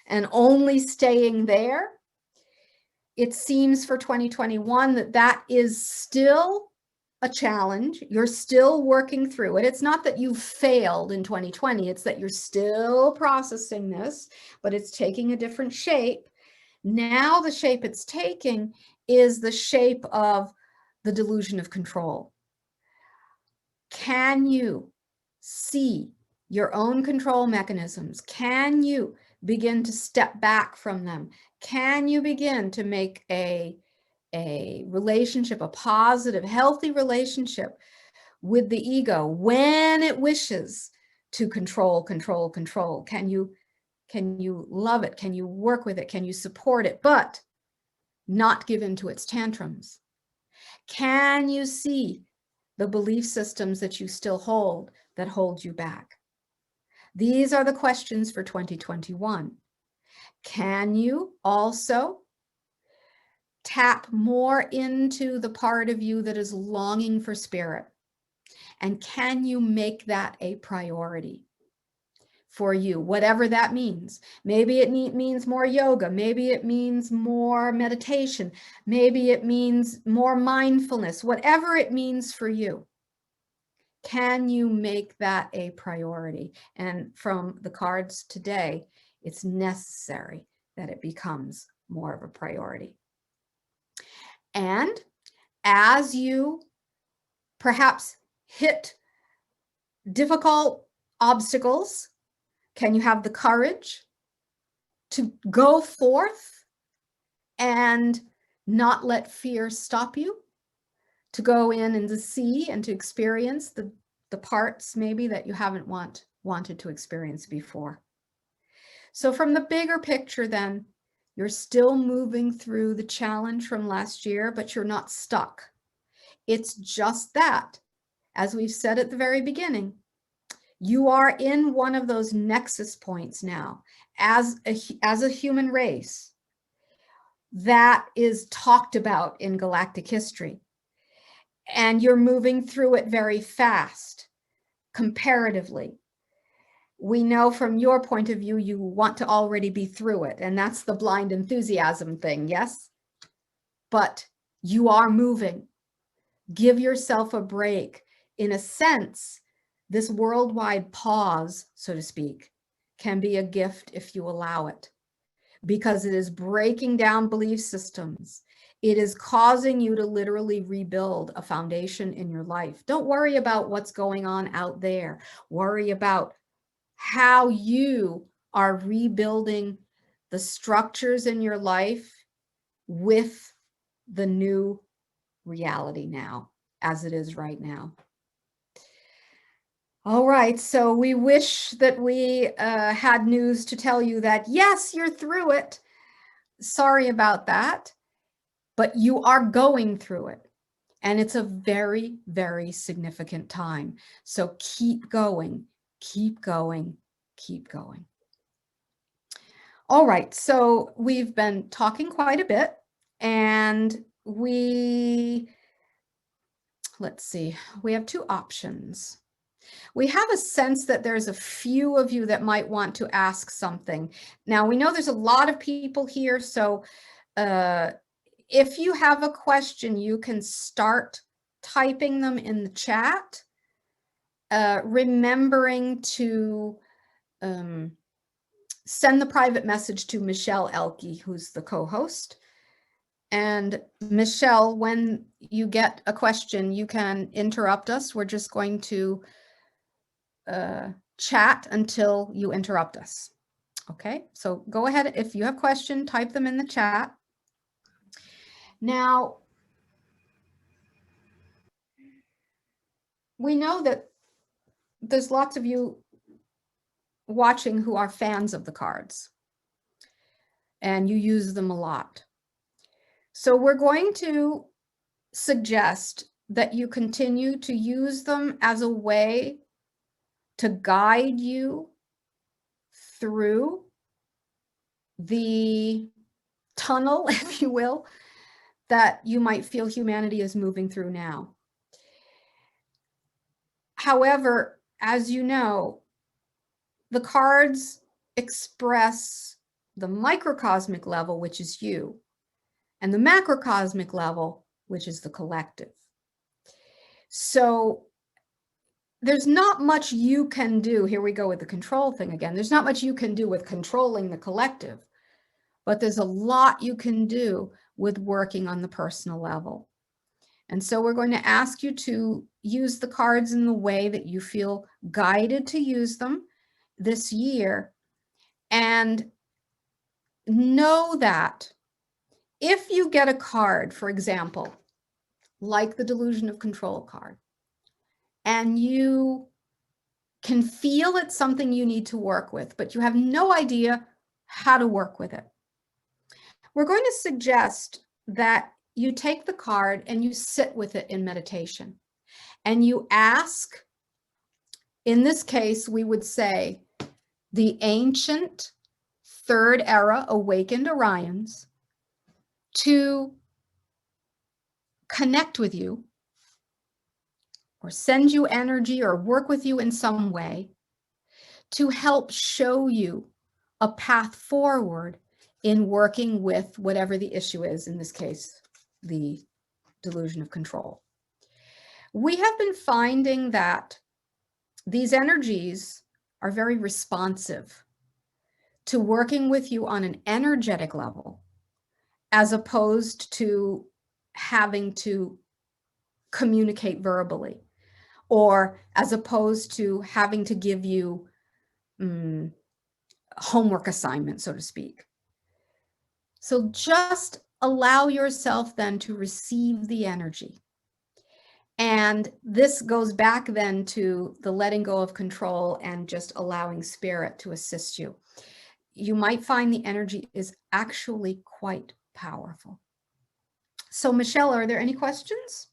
Speaker 1: and only staying there. It seems for 2021 that that is still a challenge. You're still working through it. It's not that you failed in 2020. It's that you're still processing this, but it's taking a different shape. Now the shape it's taking is the shape of the delusion of control. Can you see your own control mechanisms? Can you begin to step back from them? Can you begin to make a relationship, a positive, healthy relationship with the ego when it wishes to control? Can you love it? Can you work with it? Can you support it, but not give in to its tantrums? Can you see the belief systems that you still hold that hold you back? These are the questions for 2021. Can you also tap more into the part of you that is longing for spirit? And can you make that a priority for you, whatever that means? Maybe it means more yoga. Maybe it means more meditation. Maybe it means more mindfulness, whatever it means for you. Can you make that a priority? And from the cards today, it's necessary that it becomes more of a priority. And as you perhaps hit difficult obstacles, can you have the courage to go forth and not let fear stop you? To go in and to see and to experience the parts maybe that you haven't wanted to experience before. So from the bigger picture then, you're still moving through the challenge from last year, but you're not stuck. It's just that, as we've said at the very beginning, you are in one of those nexus points now as a human race that is talked about in galactic history. And you're moving through it very fast, comparatively. We know from your point of view, you want to already be through it. And that's the blind enthusiasm thing, yes? But you are moving. Give yourself a break. In a sense, this worldwide pause, so to speak, can be a gift if you allow it, because it is breaking down belief systems. It is causing you to literally rebuild a foundation in your life. Don't worry about what's going on out there. Worry about how you are rebuilding the structures in your life with the new reality now, as it is right now. All right, so we wish that we had news to tell you that, yes, you're through it. Sorry about that, but you are going through it. And it's a very, very significant time. So keep going, keep going, keep going. All right, so we've been talking quite a bit, and let's see, we have two options. We have a sense that there's a few of you that might want to ask something. Now, we know there's a lot of people here, so if you have a question, you can start typing them in the chat, remembering to send the private message to Michelle Elke, who's the co-host. And Michelle, when you get a question, you can interrupt us. We're just going to chat until you interrupt us. Okay, so go ahead. If you have a question, type them in the chat. Now, we know that there's lots of you watching who are fans of the cards, and you use them a lot. So we're going to suggest that you continue to use them as a way to guide you through the tunnel, if you will, that you might feel humanity is moving through now. However, as you know, the cards express the microcosmic level, which is you, and the macrocosmic level, which is the collective. So there's not much you can do. Here we go with the control thing again. There's not much you can do with controlling the collective, but there's a lot you can do with working on the personal level. And so we're going to ask you to use the cards in the way that you feel guided to use them this year. And know that if you get a card, for example, like the Delusion of Control card, and you can feel it's something you need to work with, but you have no idea how to work with it, we're going to suggest that you take the card and you sit with it in meditation. And you ask, in this case, we would say, the ancient third era awakened Orions to connect with you or send you energy or work with you in some way to help show you a path forward in working with whatever the issue is, in this case, the delusion of control. We have been finding that these energies are very responsive to working with you on an energetic level, as opposed to having to communicate verbally, or as opposed to having to give you homework assignments, so to speak. So just allow yourself then to receive the energy. And this goes back then to the letting go of control and just allowing spirit to assist you. You might find the energy is actually quite powerful. So Michelle, are there any questions?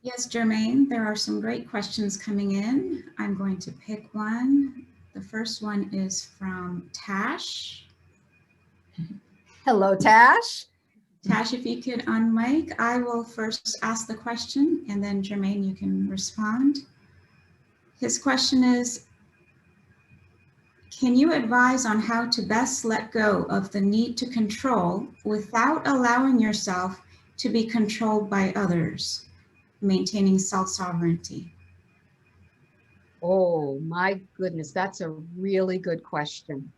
Speaker 2: Yes, Germane, there are some great questions coming in. I'm going to pick one. The first one is from Tash.
Speaker 1: Hello, Tash.
Speaker 2: Tash, if you could unmic, I will first ask the question and then Germane, you can respond. His question is, can you advise on how to best let go of the need to control without allowing yourself to be controlled by others, maintaining self-sovereignty?
Speaker 1: Oh my goodness, that's a really good question.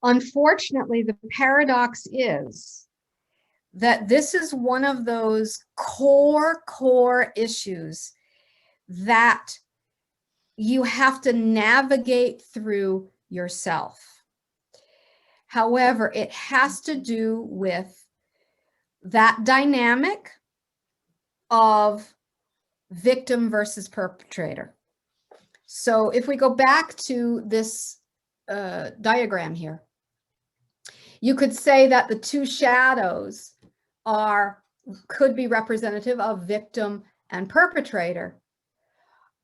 Speaker 1: Unfortunately, the paradox is that this is one of those core issues that you have to navigate through yourself. However, it has to do with that dynamic of victim versus perpetrator. So if we go back to this diagram here, you could say that the two shadows could be representative of victim and perpetrator,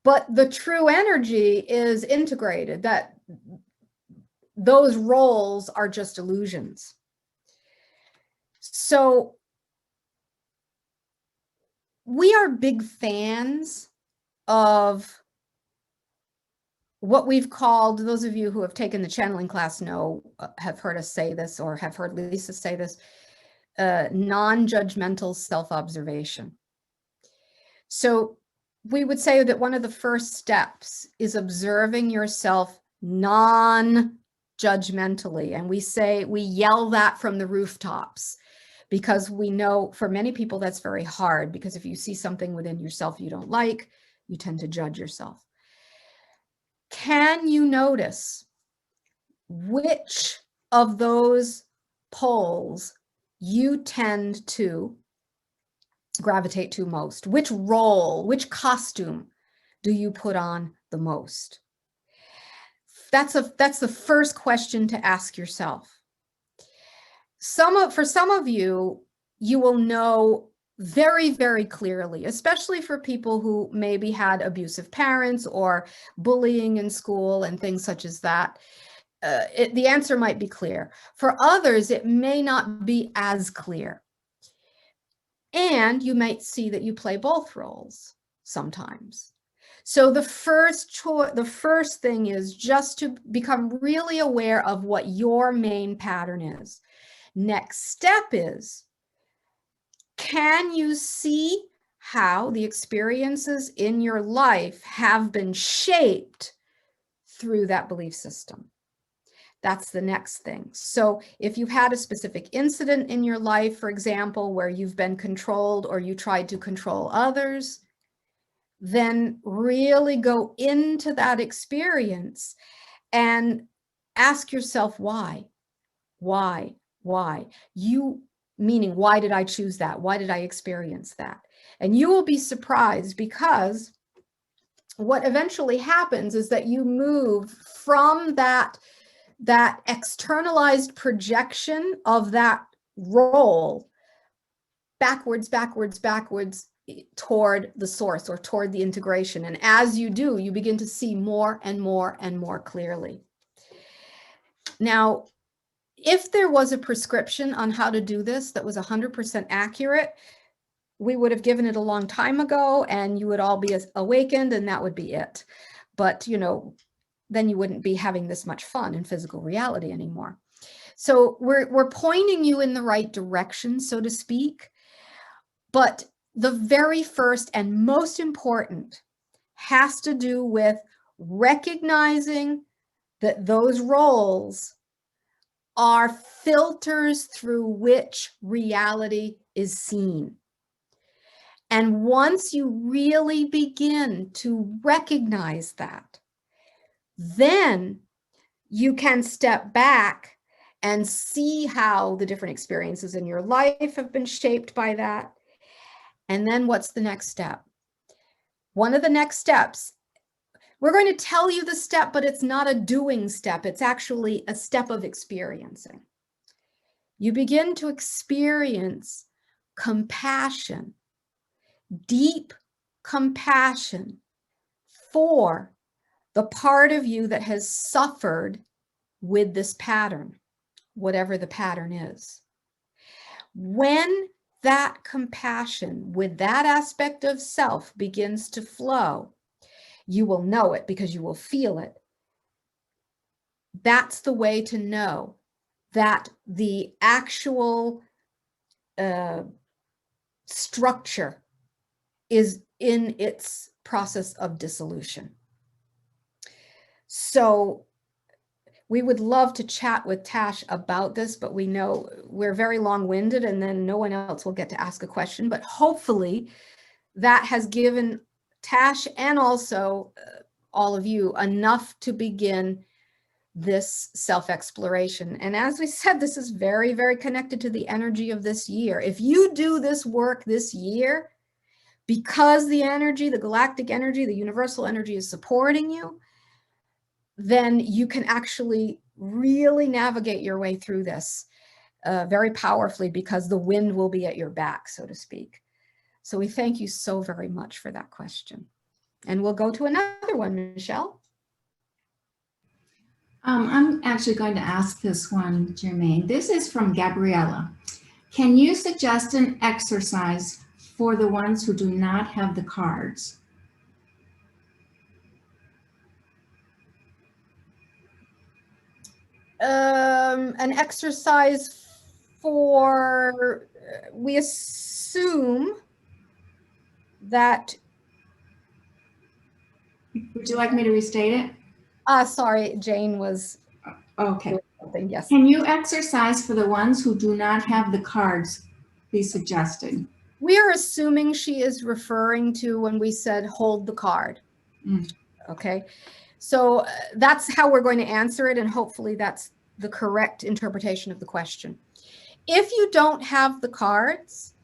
Speaker 1: but the true energy is integrated, that those roles are just illusions. So we are big fans of what we've called, those of you who have taken the channeling class know, have heard us say this or have heard Lyssa say this, non-judgmental self-observation. So we would say that one of the first steps is observing yourself non-judgmentally. And we yell that from the rooftops, because we know for many people that's very hard, because if you see something within yourself you don't like, you tend to judge yourself. Can you notice which of those poles you tend to gravitate to most? Which role, which costume do you put on the most? That's the first question to ask yourself. For some of you, you will know very, very clearly, especially for people who maybe had abusive parents or bullying in school and things such as that. the answer might be clear. For others, it may not be as clear. And you might see that you play both roles sometimes. So the first thing is just to become really aware of what your main pattern is. Next step is, can you see how the experiences in your life have been shaped through that belief system? That's the next thing. So if you've had a specific incident in your life, for example, where you've been controlled or you tried to control others, then really go into that experience and ask yourself why. Meaning, why did I choose that? Why did I experience that? And you will be surprised, because what eventually happens is that you move from that externalized projection of that role backwards toward the source, or toward the integration. And as you do, you begin to see more and more and more clearly. Now, if there was a prescription on how to do this that was 100% accurate, we would have given it a long time ago, and you would all be awakened, and that would be it. But, you know, then you wouldn't be having this much fun in physical reality anymore. So we're pointing you in the right direction, so to speak. But the very first and most important has to do with recognizing that those roles are filters through which reality is seen. And once you really begin to recognize that, then you can step back and see how the different experiences in your life have been shaped by that. And then what's the next step? One of the next steps, we're going to tell you the step, but it's not a doing step. It's actually a step of experiencing. You begin to experience compassion, deep compassion for the part of you that has suffered with this pattern, whatever the pattern is. When that compassion with that aspect of self begins to flow, you will know it because you will feel it. That's the way to know that the actual structure is in its process of dissolution. So we would love to chat with Tash about this, but we know we're very long-winded, and then no one else will get to ask a question. But hopefully that has given Tash and also all of you enough to begin this self-exploration. And as we said, this is very, very connected to the energy of this year. If you do this work this year, because the energy, the galactic energy, the universal energy is supporting you, then you can actually really navigate your way through this very powerfully, because the wind will be at your back, so to speak. So we thank you so very much for that question. And we'll go to another one, Michelle.
Speaker 3: I'm actually going to ask this one, Germane. This is from Gabriella. Can you suggest an exercise for the ones who do not have the cards?
Speaker 1: An exercise for, we assume that.
Speaker 3: Would you like me to restate it?
Speaker 1: Sorry, Jane was.
Speaker 3: Okay.
Speaker 1: Yes.
Speaker 3: Can you exercise for the ones who do not have the cards be suggested?
Speaker 1: We are assuming she is referring to when we said hold the card. Okay. So that's how we're going to answer it, and hopefully that's the correct interpretation of the question. If you don't have the cards,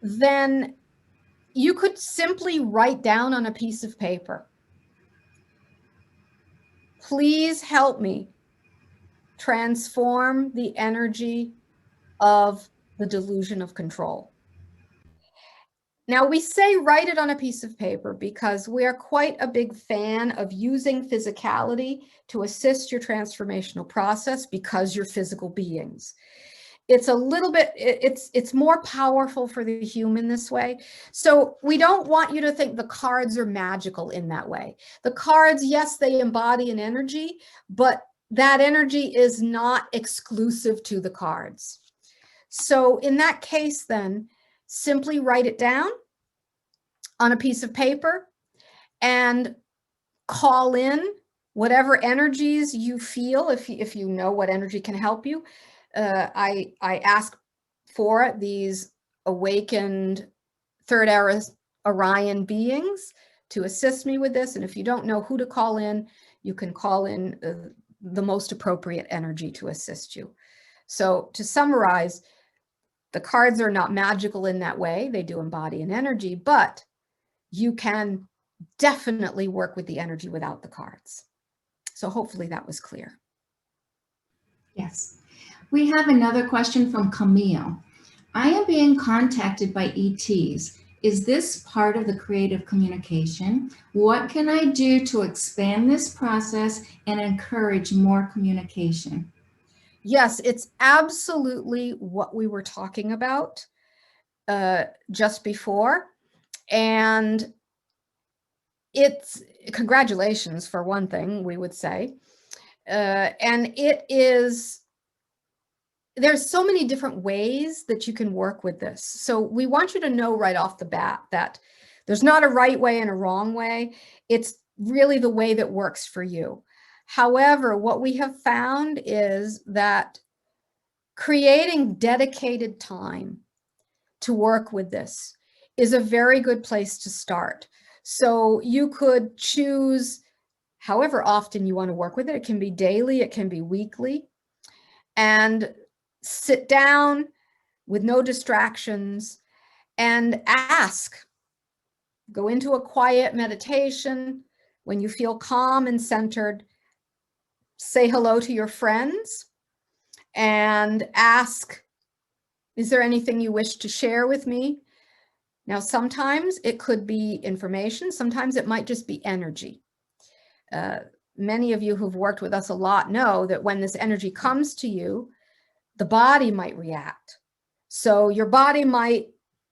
Speaker 1: then you could simply write down on a piece of paper, please help me transform the energy of the delusion of control. Now we say write it on a piece of paper because we are quite a big fan of using physicality to assist your transformational process because you're physical beings. It's a little bit, it's more powerful for the human this way. So we don't want you to think the cards are magical in that way. The cards, yes, they embody an energy, but that energy is not exclusive to the cards. So in that case, then simply write it down on a piece of paper and call in whatever energies you feel, if you know what energy can help you. I ask for these awakened third era Orion beings to assist me with this. And if you don't know who to call in, you can call in the most appropriate energy to assist you. So to summarize, the cards are not magical in that way. They do embody an energy, but you can definitely work with the energy without the cards. So hopefully that was clear.
Speaker 3: Yes. We have another question from Camille. I am being contacted by ETs. Is this part of the creative communication? What can I do to expand this process and encourage more communication?
Speaker 1: Yes, it's absolutely what we were talking about just before. And it's congratulations for one thing, we would say. And it is, there's so many different ways that you can work with this. So we want you to know right off the bat that there's not a right way and a wrong way. It's really the way that works for you. However, what we have found is that creating dedicated time to work with this is a very good place to start. So you could choose however often you want to work with it. It can be daily, it can be weekly, and sit down with no distractions and ask. Go into a quiet meditation. When you feel calm and centered, say hello to your friends and ask, is there anything you wish to share with me? Now, sometimes it could be information. Sometimes it might just be energy. Many of you who've worked with us a lot know that when this energy comes to you, the body might react. So your body might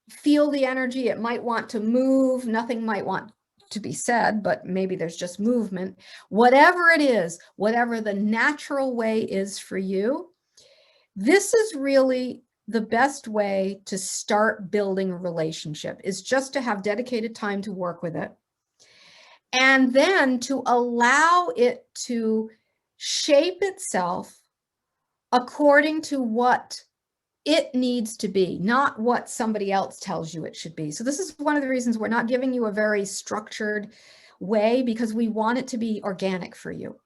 Speaker 1: feel the energy. It might want to move. Nothing might want to be said, but maybe there's just movement. Whatever it is, whatever the natural way is for you, this is really the best way to start building a relationship, is just to have dedicated time to work with it. And then to allow it to shape itself according to what it needs to be, not what somebody else tells you it should be. So this is one of the reasons we're not giving you a very structured way, because we want it to be organic for you.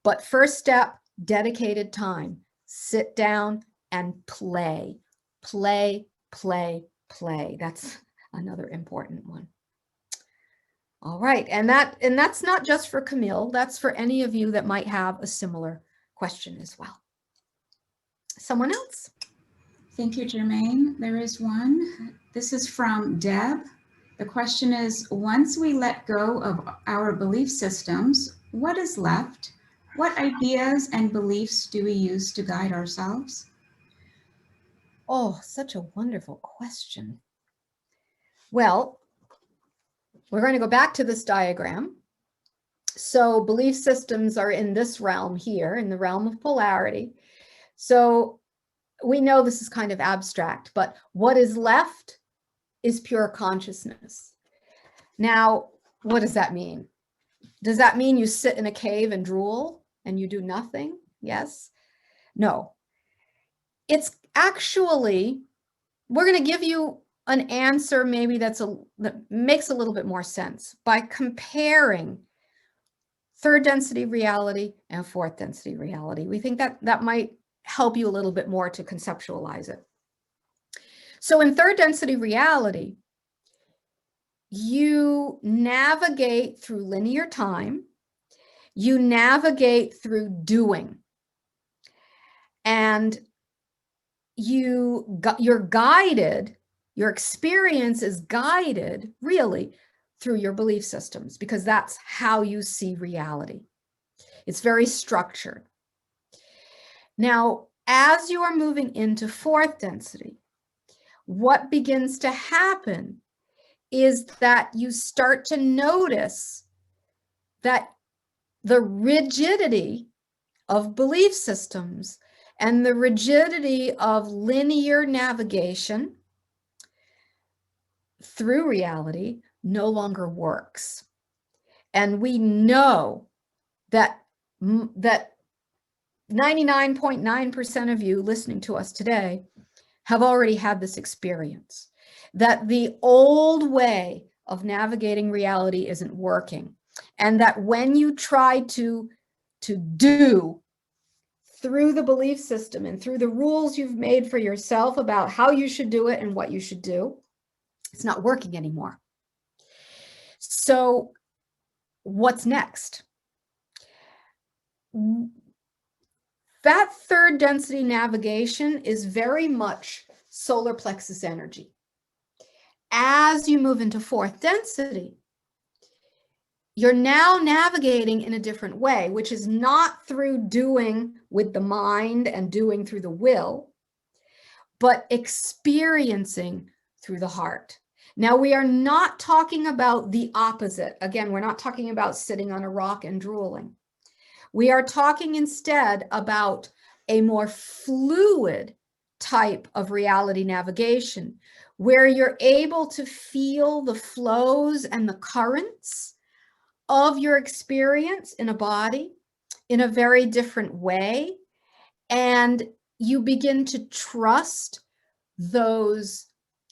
Speaker 1: But first step, dedicated time. Sit down and play, play, play, play. That's another important one. All right, and that's not just for Camille, that's for any of you that might have a similar question as well. Someone else?
Speaker 2: Thank you, Germane. There is one. This is from Deb. The question is, once we let go of our belief systems, what is left? What ideas and beliefs do we use to guide ourselves?
Speaker 1: Oh, such a wonderful question. Well, we're going to go back to this diagram. So belief systems are in this realm here, in the realm of polarity. So we know this is kind of abstract, but what is left is pure consciousness. Now, what does that mean? Does that mean you sit in a cave and drool and you do nothing? Yes? No. It's actually, we're going to give you an answer maybe that makes a little bit more sense by comparing third density reality and fourth density reality. We think that might help you a little bit more to conceptualize it. So in third density reality, you navigate through linear time, you navigate through doing, and you're guided Your experience is guided really through your belief systems, because that's how you see reality. It's very structured. Now, as you are moving into fourth density, what begins to happen is that you start to notice that the rigidity of belief systems and the rigidity of linear navigation through reality no longer works. And we know that 99.9% of you listening to us today have already had this experience, that the old way of navigating reality isn't working. And that when you try to do through the belief system and through the rules you've made for yourself about how you should do it and what you should do, it's not working anymore. So what's next? That third density navigation is very much solar plexus energy. As you move into fourth density, you're now navigating in a different way, which is not through doing with the mind and doing through the will, but experiencing through the heart. Now, we are not talking about the opposite. Again, we're not talking about sitting on a rock and drooling. We are talking instead about a more fluid type of reality navigation, where you're able to feel the flows and the currents of your experience in a body in a very different way. And you begin to trust those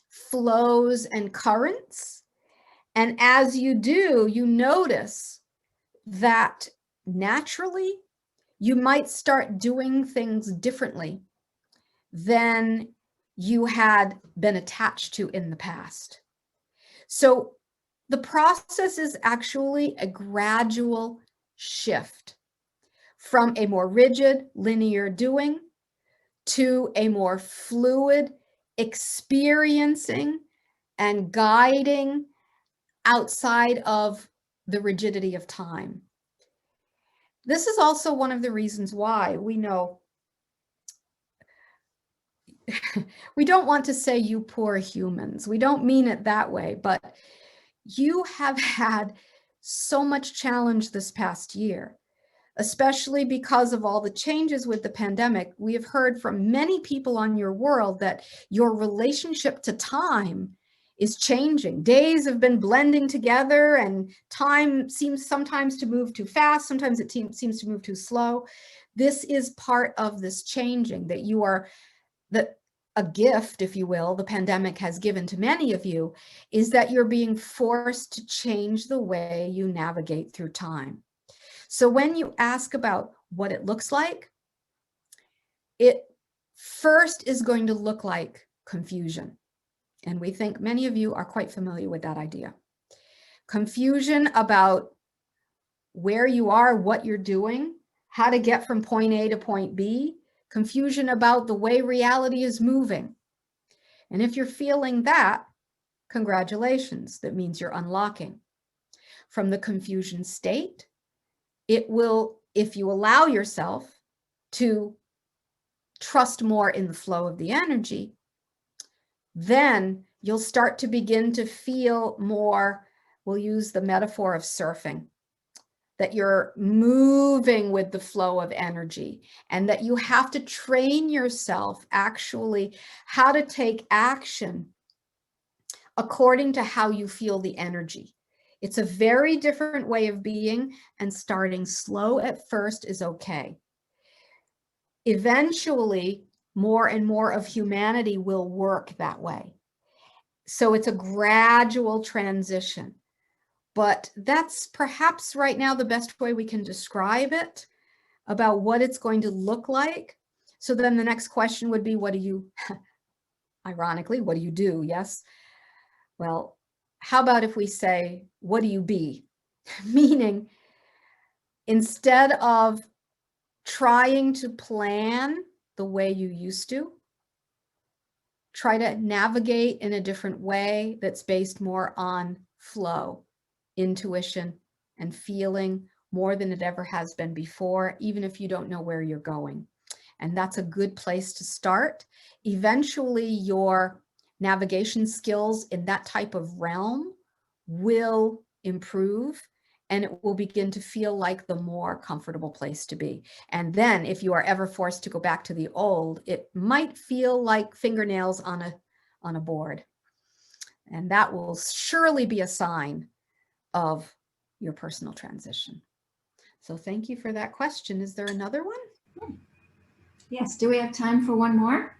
Speaker 1: flows and currents. And as you do, you notice that naturally you might start doing things differently than you had been attached to in the past. So the process is actually a gradual shift from a more rigid, linear doing to a more fluid experiencing and guiding outside of the rigidity of time. This is also one of the reasons why we know we don't want to say you poor humans. We don't mean it that way, but you have had so much challenge this past year, especially because of all the changes with the pandemic. We have heard from many people on your world that your relationship to time is changing. Days have been blending together and time seems sometimes to move too fast. Sometimes it seems to move too slow. This is part of this changing that you are, that a gift, if you will, the pandemic has given to many of you, is that you're being forced to change the way you navigate through time. So when you ask about what it looks like, it first is going to look like confusion. And we think many of you are quite familiar with that idea. Confusion about where you are, what you're doing, how to get from point A to point B, confusion about the way reality is moving. And if you're feeling that, congratulations, that means you're unlocking. From the confusion state, it will, if you allow yourself to trust more in the flow of the energy, then you'll start to begin to feel more, we'll use the metaphor of surfing, that you're moving with the flow of energy, and that you have to train yourself actually how to take action according to how you feel the energy. It's a very different way of being, and starting slow at first is okay. Eventually, more and more of humanity will work that way. So it's a gradual transition. But that's perhaps right now the best way we can describe it, about what it's going to look like. So then the next question would be, what do you, ironically, what do you do? Yes. Well, how about if we say, what do you be? Meaning, instead of trying to plan the way you used to, try to navigate in a different way that's based more on flow, intuition, and feeling more than it ever has been before, even if you don't know where you're going. And that's a good place to start. Eventually, your navigation skills in that type of realm will improve, and it will begin to feel like the more comfortable place to be. And then if you are ever forced to go back to the old, it might feel like fingernails on a board. And that will surely be a sign of your personal transition. So thank you for that question. Is there another one?
Speaker 3: Yes. Do we have time for one more?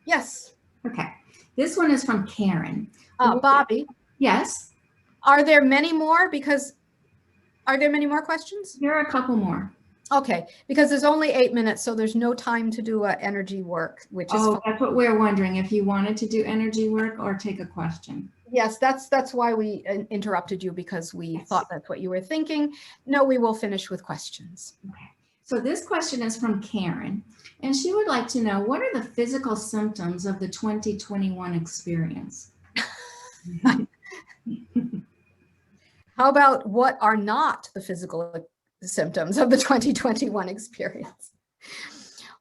Speaker 1: Yes.
Speaker 3: Okay. This one is from Karen.
Speaker 1: Bobby.
Speaker 3: Yes.
Speaker 1: Are there many more? Are there many more questions?
Speaker 3: There are a couple more.
Speaker 1: Okay, because there's only 8 minutes, so there's no time to do energy work, which is fun.
Speaker 3: That's what we're wondering, if you wanted to do energy work or take a question.
Speaker 1: Yes, that's why we interrupted you, because we thought that's what you were thinking. No, we will finish with questions.
Speaker 3: Okay. So this question is from Karen, and she would like to know, what are the physical symptoms of the 2021 experience?
Speaker 1: How about what are not the physical symptoms of the 2021 experience?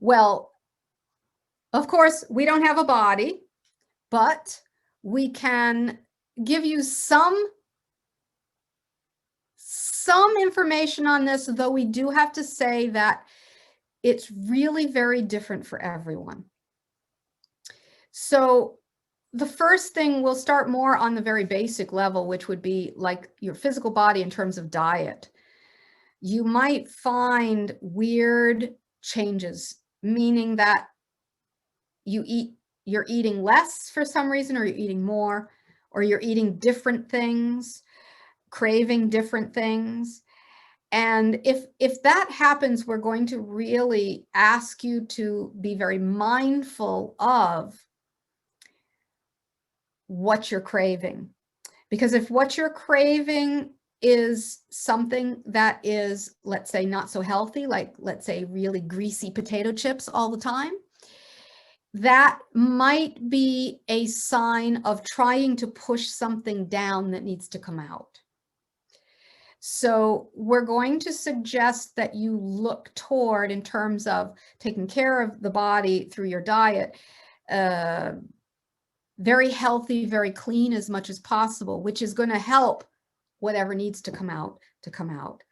Speaker 1: Well, of course, we don't have a body, but we can give you some information on this, though we do have to say that it's really very different for everyone. So the first thing, we'll start more on the very basic level, which would be like your physical body in terms of diet. You might find weird changes, meaning that you're eating less for some reason, or you're eating more, or you're eating different things, craving different things. And if that happens, we're going to really ask you to be very mindful of what you're craving. Because if what you're craving is something that is, let's say, not so healthy, like, let's say, really greasy potato chips all the time, that might be a sign of trying to push something down that needs to come out. So we're going to suggest that you look toward, in terms of taking care of the body through your diet, very healthy, very clean as much as possible, which is going to help whatever needs to come out to come out.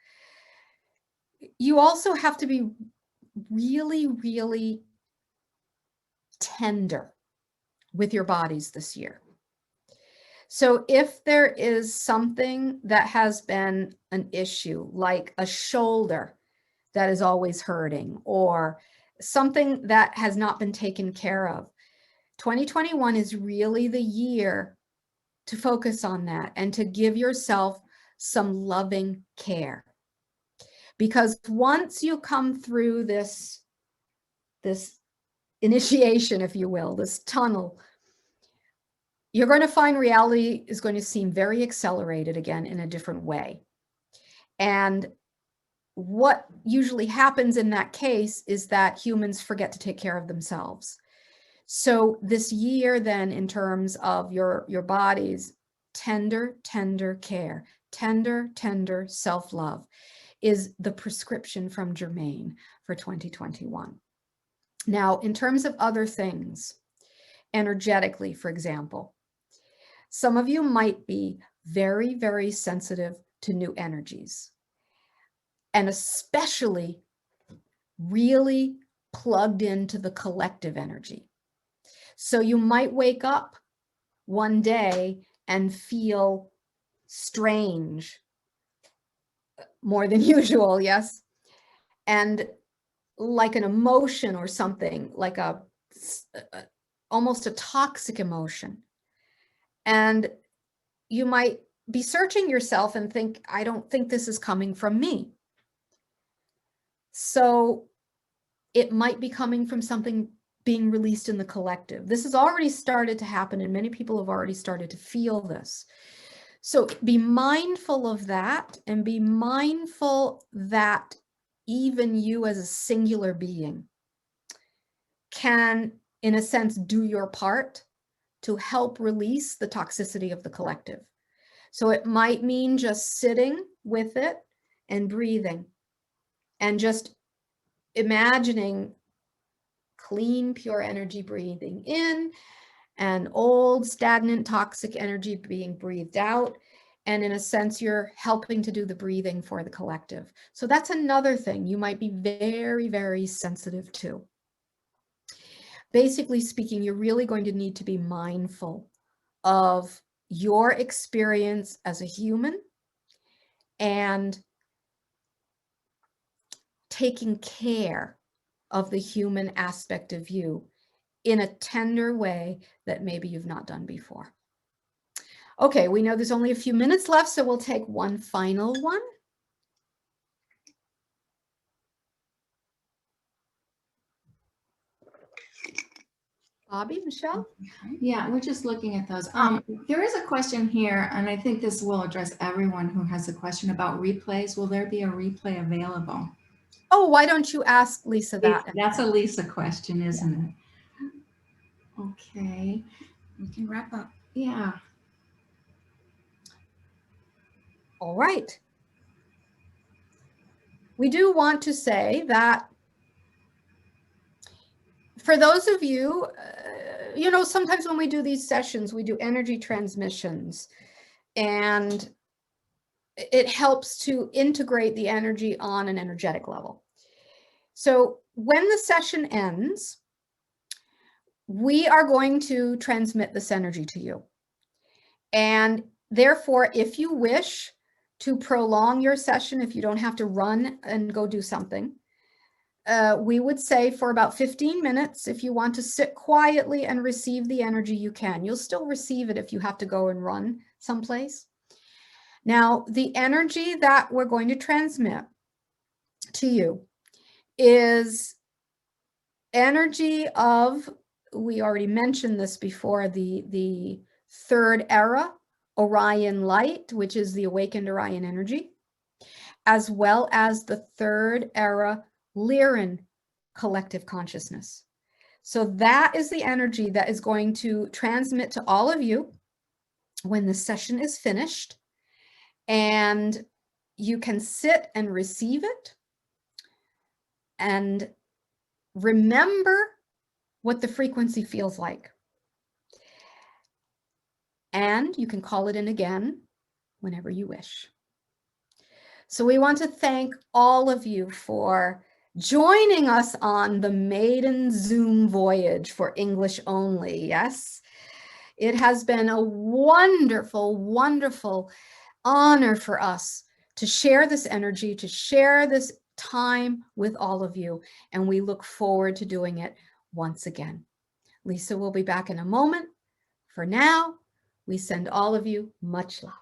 Speaker 1: You also have to be really, really tender with your bodies this year. So if there is something that has been an issue, like a shoulder that is always hurting, or something that has not been taken care of, 2021 is really the year to focus on that and to give yourself some loving care. Because once you come through this initiation, if you will, this tunnel, you're going to find reality is going to seem very accelerated again in a different way. And what usually happens in that case is that humans forget to take care of themselves. So this year then, in terms of your body's tender care, tender self-love is the prescription from Germane for 2021. Now, in terms of other things, energetically, for example, some of you might be very, very sensitive to new energies, and especially really plugged into the collective energy. So you might wake up one day and feel strange, more than usual, yes? And like an emotion or something, like almost a toxic emotion. And you might be searching yourself and think, I don't think this is coming from me. So it might be coming from something being released in the collective. This has already started to happen, and many people have already started to feel this. So be mindful of that, and be mindful that even you as a singular being can, in a sense, do your part to help release the toxicity of the collective. So it might mean just sitting with it and breathing and just imagining clean, pure energy breathing in and old, stagnant, toxic energy being breathed out. And in a sense, you're helping to do the breathing for the collective. So that's another thing you might be very, very sensitive to. Basically speaking, you're really going to need to be mindful of your experience as a human and taking care of the human aspect of you in a tender way that maybe you've not done before. Okay, we know there's only a few minutes left, so we'll take one final one. Bobby, Michelle?
Speaker 3: Yeah, we're just looking at those. There is a question here, and I think this will address everyone who has a question about replays. Will there be a replay available?
Speaker 1: Oh, why don't you ask Lyssa that?
Speaker 3: That's a Lyssa question, isn't it? Okay.
Speaker 2: We can wrap up.
Speaker 3: Yeah.
Speaker 1: All right. We do want to say that for those of you, you know, sometimes when we do these sessions, we do energy transmissions, and it helps to integrate the energy on an energetic level. So when the session ends, we are going to transmit this energy to you. And therefore, if you wish to prolong your session, if you don't have to run and go do something, we would say for about 15 minutes, if you want to sit quietly and receive the energy, you can. You'll still receive it if you have to go and run someplace. Now, the energy that we're going to transmit to you is energy of, we already mentioned this before, the third era Orion light, which is the awakened Orion energy, as well as the third era Lyran collective consciousness. So that is the energy that is going to transmit to all of you when the session is finished, and you can sit and receive it and remember what the frequency feels like. And you can call it in again whenever you wish. So we want to thank all of you for joining us on the maiden Zoom voyage for English only. Yes, it has been a wonderful, wonderful honor for us to share this energy, to share this time with all of you. And we look forward to doing it once again. Lyssa will be back in a moment. For now, we send all of you much love.